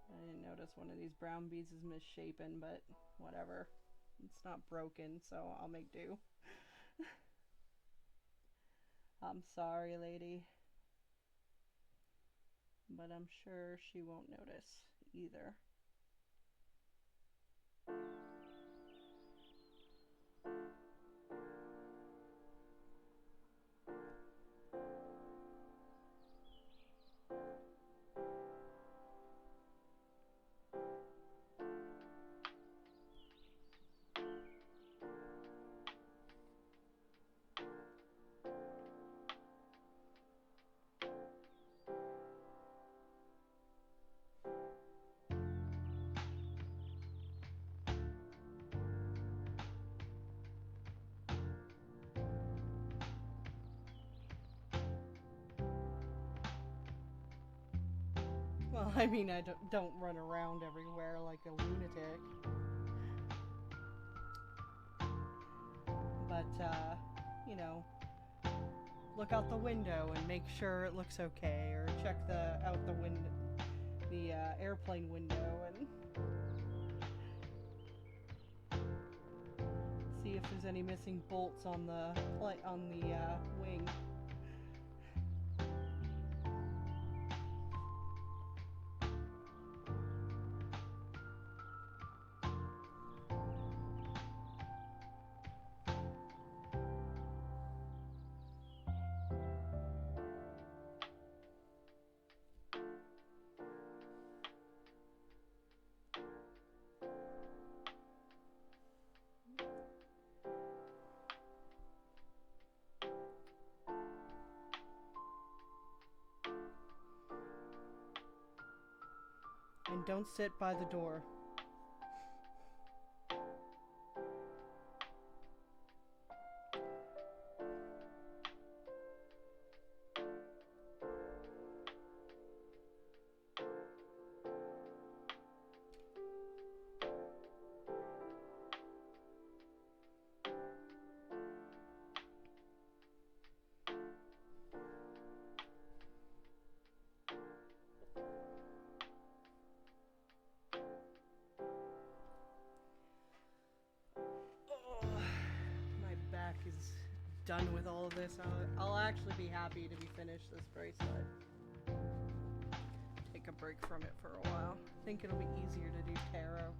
I didn't notice one of these brown beads is misshapen, but whatever. It's not broken, so I'll make do. I'm sorry, lady. But I'm sure she won't notice either. Well, I mean, I don't run around everywhere like a lunatic. But, you know, look out the window and make sure it looks okay, or check out the window, the airplane window, and see if there's any missing bolts on the wing. And don't sit by the door. Is done with all of this. I'll actually be happy to be finished this bracelet. Take a break from it for a while. I think it'll be easier to do tarot.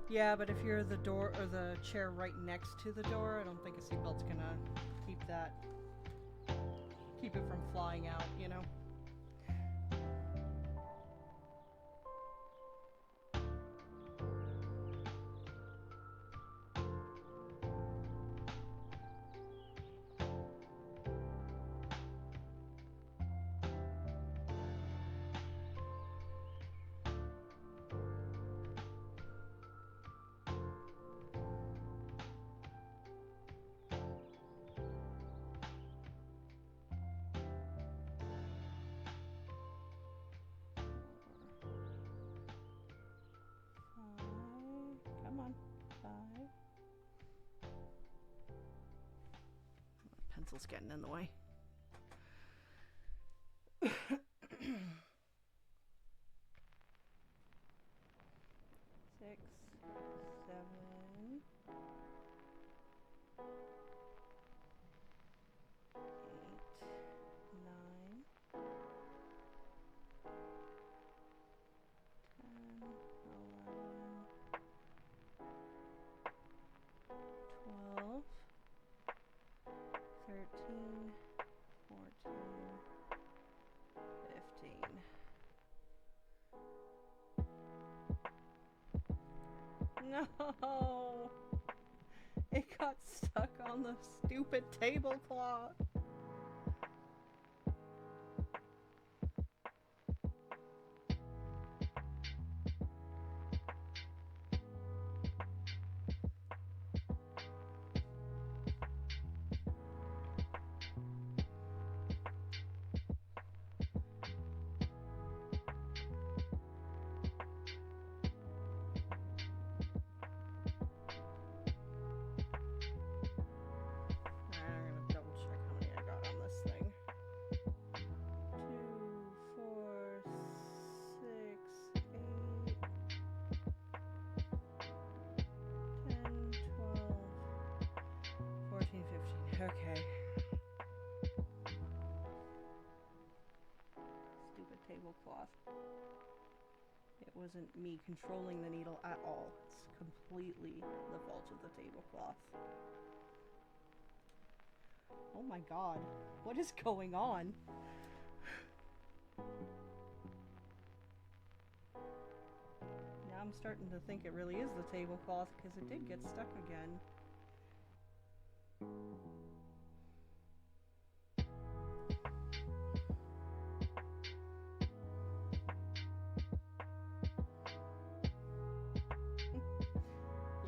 Yeah, but if you're the door or the chair right next to the door, I don't think a seatbelt's gonna keep it from flying out, you know? Come on. 5. Pencil's getting in the way. 6, 7, 8, 9, 10, 11, 12, 13, 14, 15. No! It got stuck on the stupid tablecloth. wasn't me controlling the needle at all. It's completely the fault of the tablecloth. Oh my god, what is going on? Now I'm starting to think it really is the tablecloth because it did get stuck again.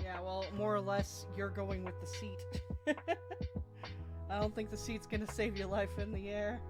Yeah, well, more or less, you're going with the seat. I don't think the seat's gonna save your life in the air.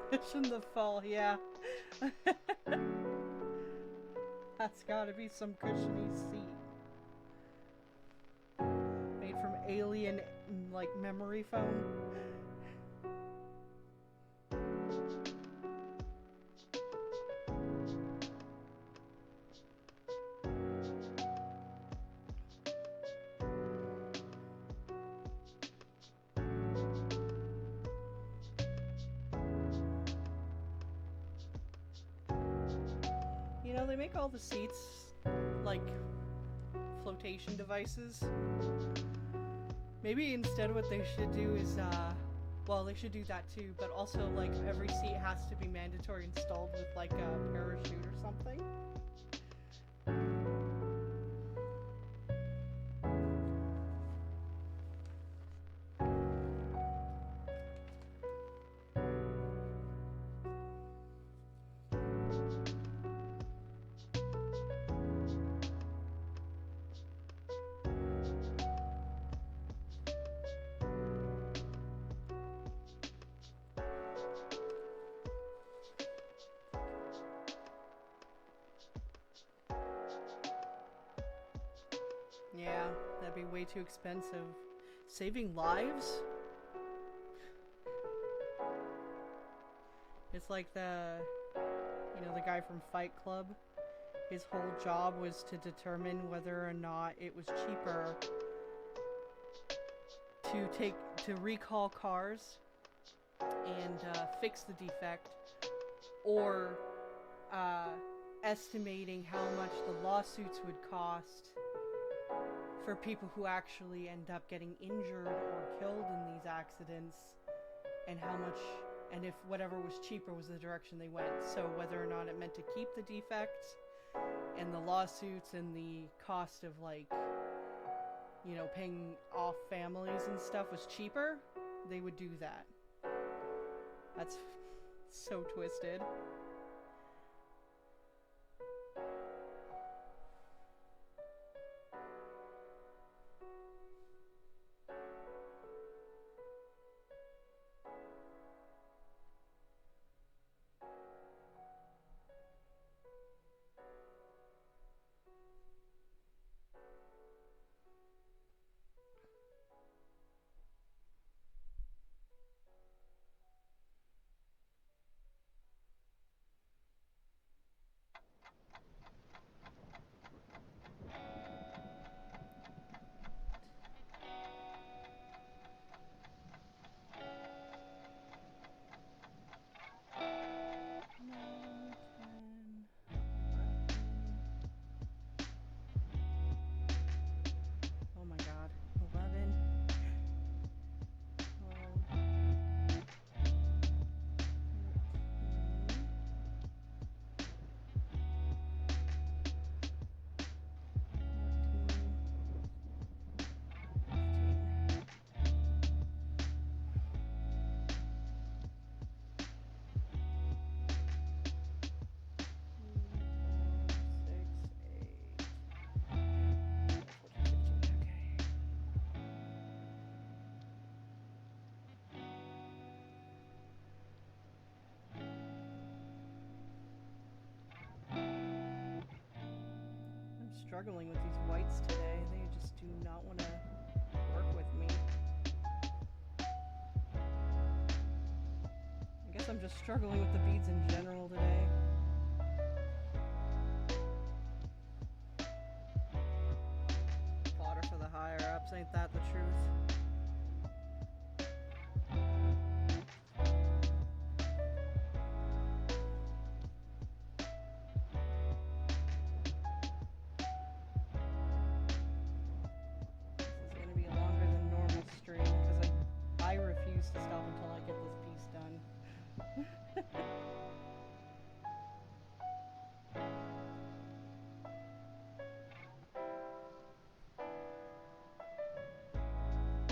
Cushion the fall, yeah. That's gotta be some cushiony seat. Made from alien, like, memory foam. You know, they make all the seats like flotation devices. Maybe instead what they should do is, well, they should do that too, but also like every seat has to be mandatory installed with like a parachute or something. Yeah, that'd be way too expensive. Saving lives? It's like the guy from Fight Club. His whole job was to determine whether or not it was cheaper to recall cars and fix the defect, or estimating how much the lawsuits would cost for people who actually end up getting injured or killed in these accidents, and how much, and if whatever was cheaper was the direction they went. So whether or not it meant to keep the defect and the lawsuits and the cost of, like, you know, paying off families and stuff was cheaper, they would do that. That's so twisted. struggling with these whites today. They just do not want to work with me. I guess I'm just struggling with the beads in general today. Fodder for the higher ups, ain't that the truth? I refuse to stop until I get this piece done.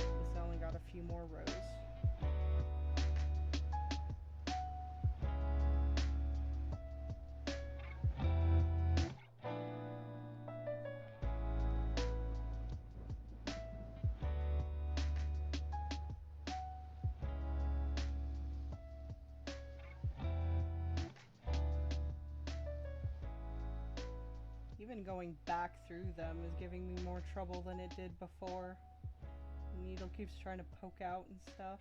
Guess I only got a few more rows. Even going back through them is giving me more trouble than it did before. The needle keeps trying to poke out and stuff.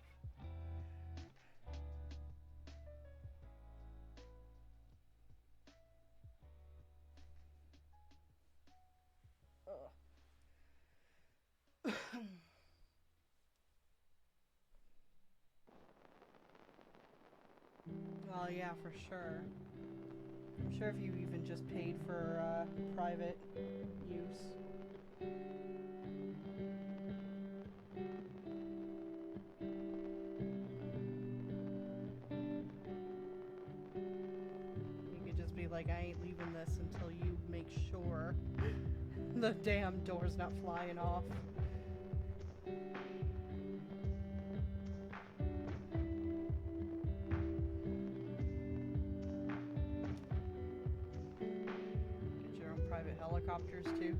Well, yeah, for sure. I'm sure if you even just paid for private use. You could just be like, I ain't leaving this until you make sure the damn door's not flying off. Private helicopters too.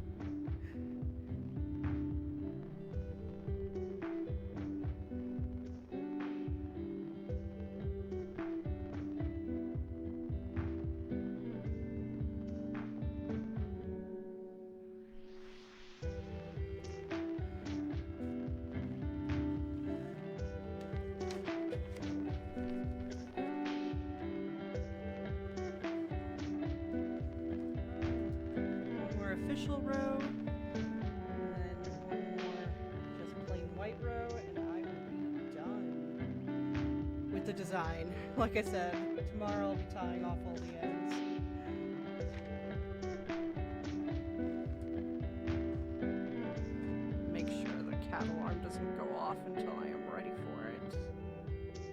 Official row, and then one more just plain white row, and I will be done with the design. Like I said, tomorrow I'll be tying off all the ends. Make sure the cat alarm doesn't go off until I am ready for it.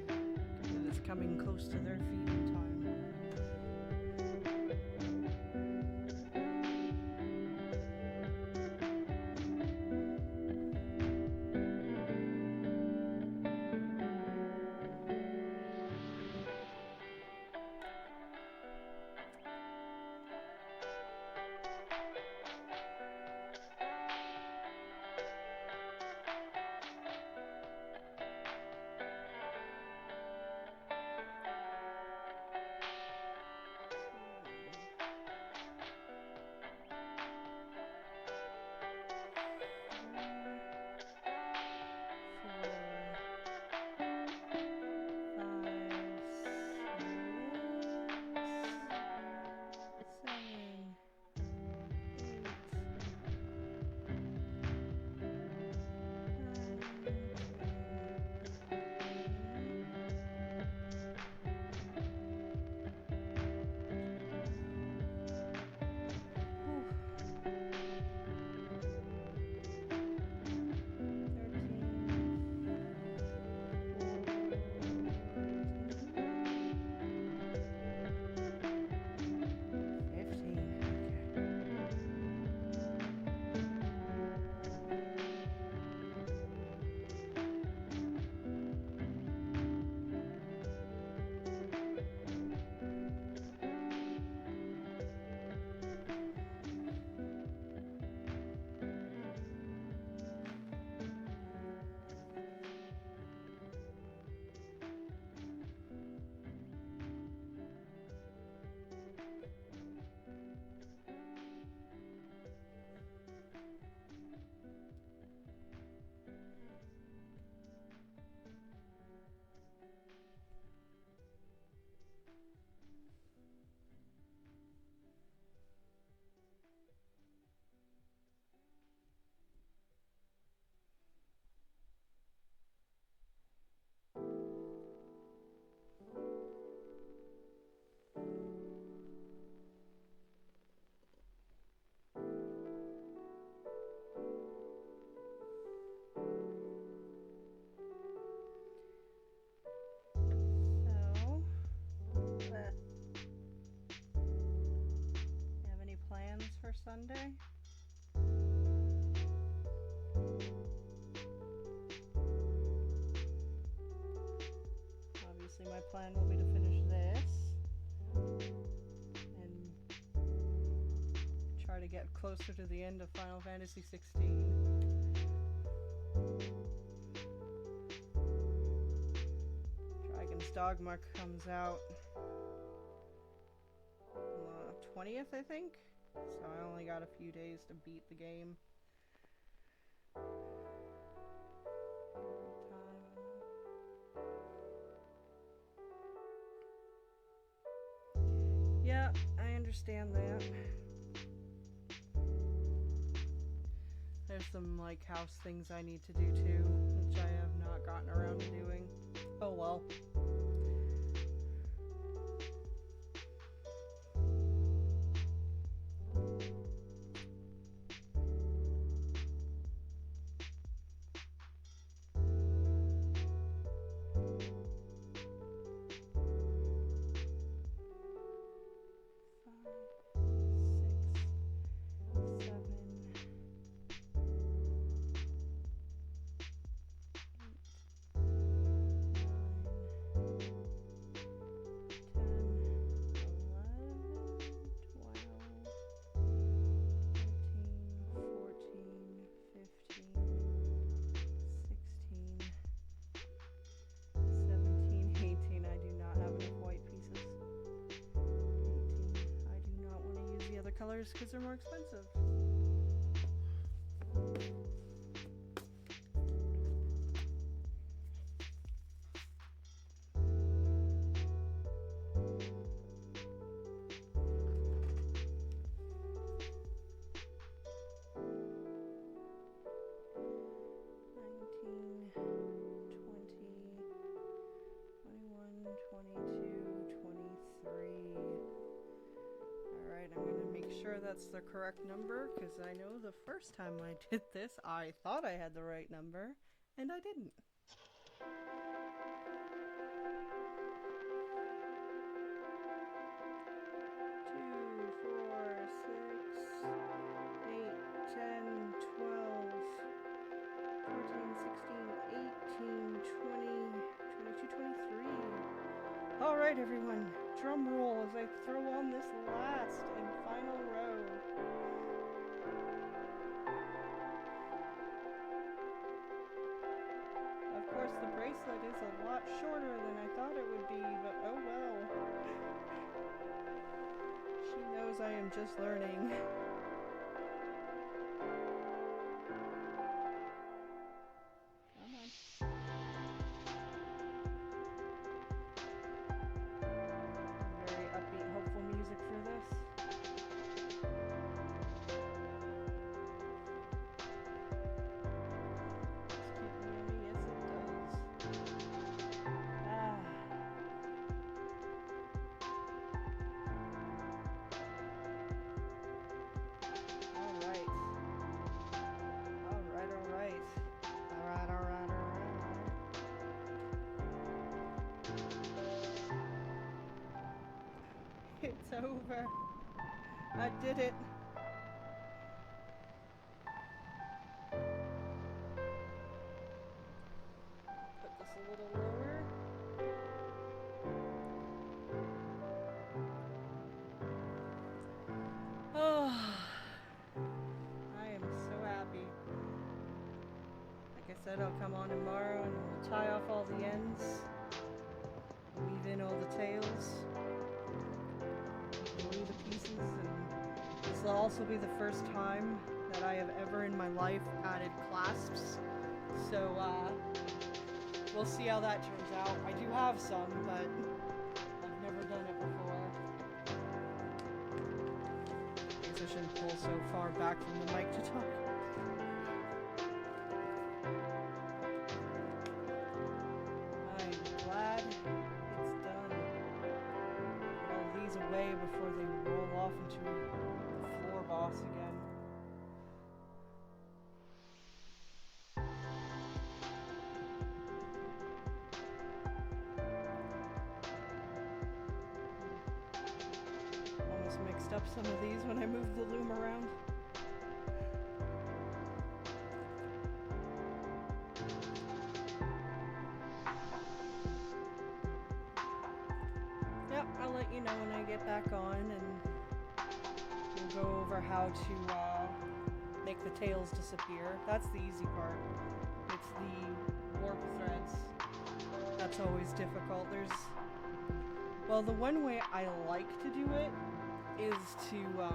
It is coming close to their feeding time. Sunday. Obviously my plan will be to finish this and try to get closer to the end of Final Fantasy 16. Dragon's Dogma comes out on the 20th, I think. So I only got a few days to beat the game. Yeah, I understand that. There's some like house things I need to do too, which I have not gotten around to doing. Oh well. 18. I do not have enough white pieces. 18. I do not want to use the other colors because they're more expensive. That's the correct number, because I know the first time I did this, I thought I had the right number, and I didn't. 2, 4, 6, 8, 10, 12, 14, 16, 18, 20, 22, 23. Alright everyone, drum roll as I throw on this last and final row. Of course the bracelet is a lot shorter than I thought it would be, but oh well. She knows I am just learning. Come on. Very upbeat, hopeful music for this. It's over. I did it. Put this a little lower. Oh, I am so happy. Like I said, I'll come on tomorrow and we'll tie off all the ends, weave in all the tails, glue the pieces, and this will also be the first time that I have ever in my life added clasps. So we'll see how that turns out. I do have some, but I've never done it before. I guess I shouldn't pull so far back from the mic to talk. I'm glad it's done. Put all these away before they roll off into the floor boss again. just mixed up some of these when I moved the loom around. Yep, I'll let you know when I get back on, and we'll go over how to make the tails disappear. That's the easy part. It's the warp threads. That's always difficult. Well, the one way I like to do it is to, you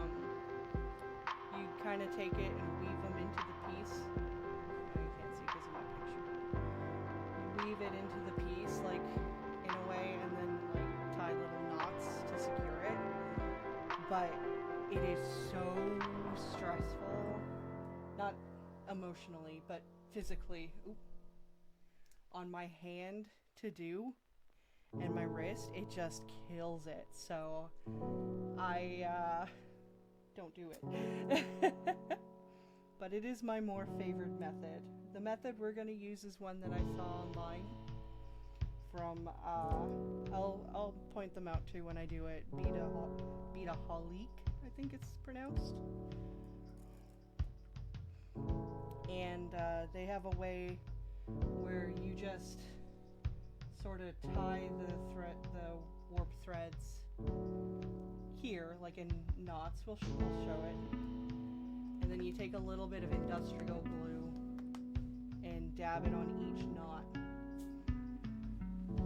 kind of take it and weave them into the piece. Oh, you can't see because of my picture. You weave it into the piece, like, in a way, and then, like, tie little knots to secure it. But it is so stressful. Not emotionally, but physically. Oop. On my hand to do. And my wrist, it just kills it. So I don't do it. But it is my more favored method. The method we're going to use is one that I saw online from I'll point them out too when I do it. Beadaholique, I think it's pronounced. And they have a way where you just sort of tie the warp threads here, like in knots. We'll show it. And then you take a little bit of industrial glue and dab it on each knot.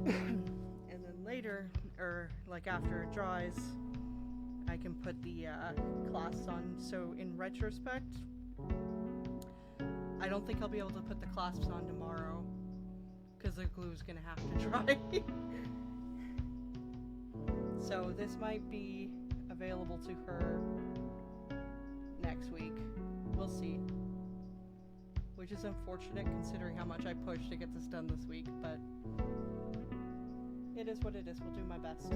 And then later, or like after it dries, I can put the clasps on. So in retrospect, I don't think I'll be able to put the clasps on tomorrow, because the glue's gonna have to dry. So this might be available to her next week. We'll see. Which is unfortunate considering how much I pushed to get this done this week, but it is what it is. We'll do my best.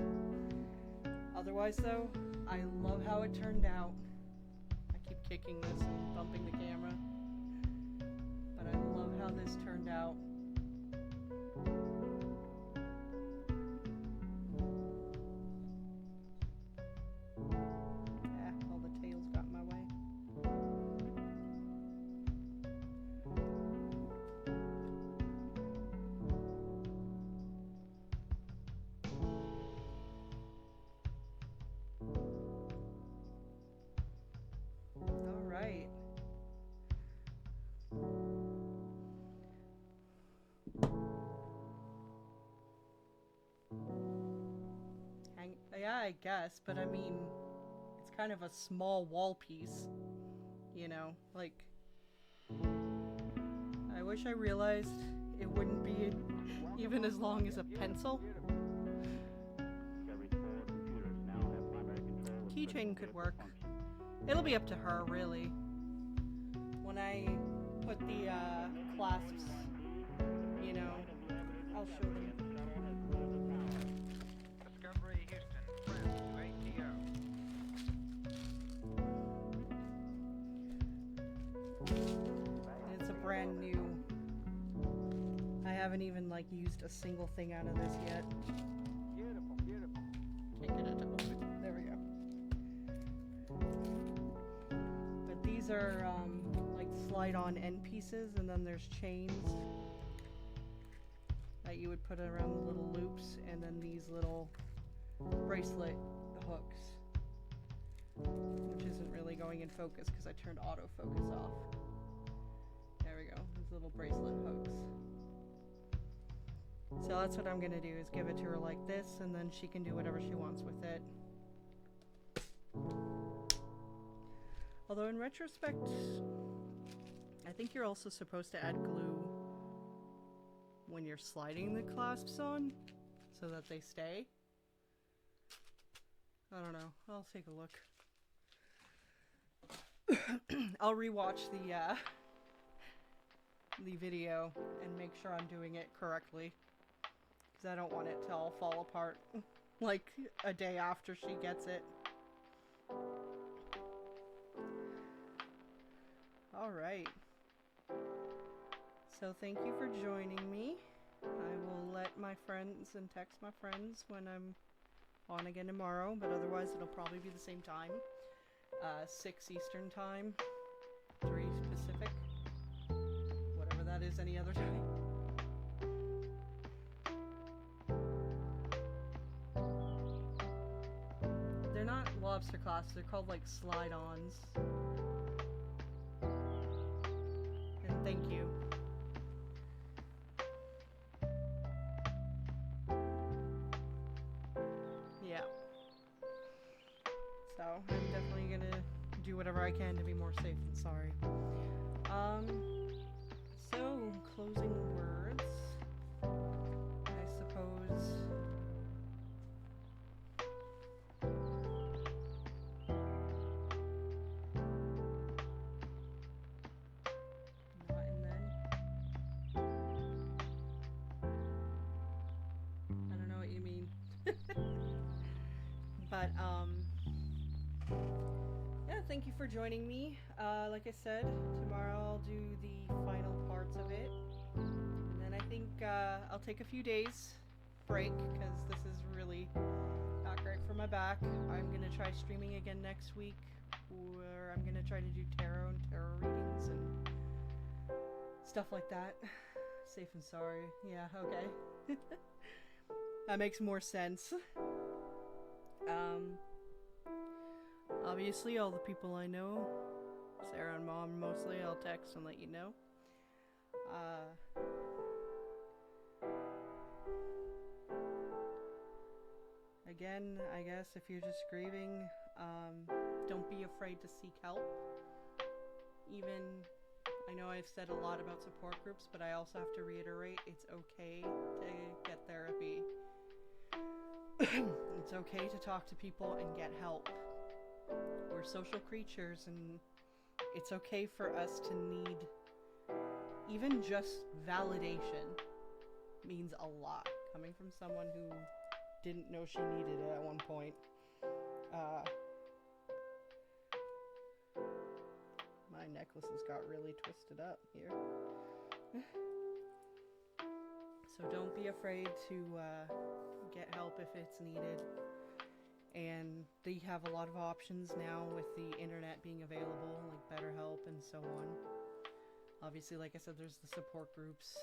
Otherwise though, I love how it turned out. I keep kicking this and bumping the camera. But I love how this turned out. All the tails got in my way. All right. Yeah, I guess, but I mean, it's kind of a small wall piece, you know, like, I wish I realized it wouldn't be even as long as a pencil. Keychain could work. It'll be up to her, really. When I put the clasps, you know, I'll show them. Discovery Houston, friends to ATO. It's a brand new. I haven't even like used a single thing out of this yet. Beautiful, beautiful. Can't get it to open. There we go. But these are like slide-on end pieces, and then there's chains that you would put around the little loops, and then these little bracelet hooks, which isn't really going in focus because I turned autofocus off. There we go, these little bracelet hooks. So that's what I'm gonna do, is give it to her like this, and then she can do whatever she wants with it. Although in retrospect, I think you're also supposed to add glue when you're sliding the clasps on, so that they stay. I don't know. I'll take a look. I'll rewatch the video and make sure I'm doing it correctly, because I don't want it to all fall apart like a day after she gets it. All right. So thank you for joining me. I will let my friends and text my friends when I'm on again tomorrow, but otherwise it'll probably be the same time. 6 Eastern time, 3 Pacific, whatever that is any other time. They're not lobster classes, they're called like slide-ons. And thank you. Yeah. So, I'm definitely gonna do whatever I can to be more safe than sorry. So, closing words. I suppose. Not and then. I don't know what you mean. But, yeah, thank you for joining me. Like I said, tomorrow I'll do the final parts of it. And then I think I'll take a few days break because this is really not great for my back. I'm going to try streaming again next week, where I'm going to try to do tarot and tarot readings and stuff like that. Safe and sorry. Yeah, okay. That makes more sense. Obviously, all the people I know, Sarah and Mom mostly, I'll text and let you know. Again, I guess if you're just grieving, don't be afraid to seek help. Even, I know I've said a lot about support groups, but I also have to reiterate, it's okay to get therapy. It's okay to talk to people and get help. We're social creatures, and it's okay for us to need even just validation. Means a lot coming from someone who didn't know she needed it at one point. My necklaces got really twisted up here. So don't be afraid to get help if it's needed. And they have a lot of options now with the internet being available, like BetterHelp and so on. Obviously, like I said, there's the support groups,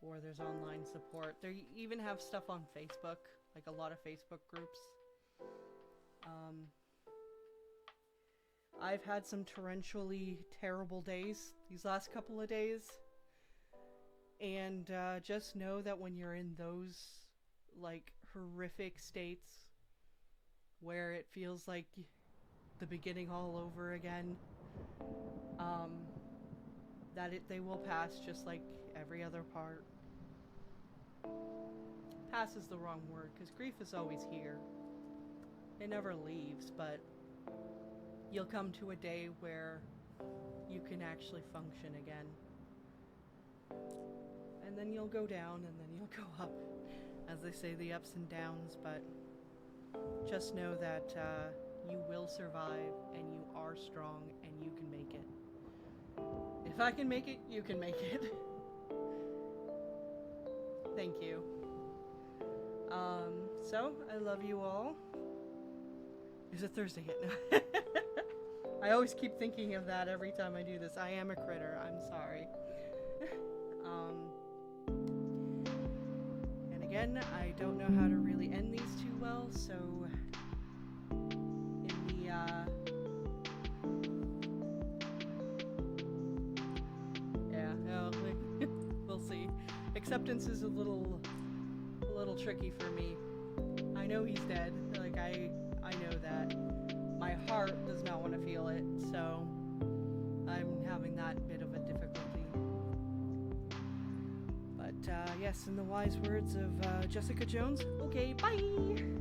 or there's online support. They even have stuff on Facebook, like a lot of Facebook groups. I've had some torrentially terrible days these last couple of days. And just know that when you're in those, like, horrific states where it feels like the beginning all over again, that they will pass just like every other part. Pass is the wrong word, because grief is always here. It never leaves, but you'll come to a day where you can actually function again. And then you'll go down, and then you'll go up. As they say, the ups and downs, but just know that you will survive, and you are strong, and you can make it. If I can make it, you can make it. Thank you. So, I love you all. Is it Thursday yet? I always keep thinking of that every time I do this. I am a critter. I'm sorry. And again, I don't know how to really end these too well, so in the yeah, no, we'll see. Acceptance is a little tricky for me. I know he's dead. Like I know that. My heart does not want to feel it, so I'm having that bit of a difficulty. But yes, in the wise words of Jessica Jones, okay, bye!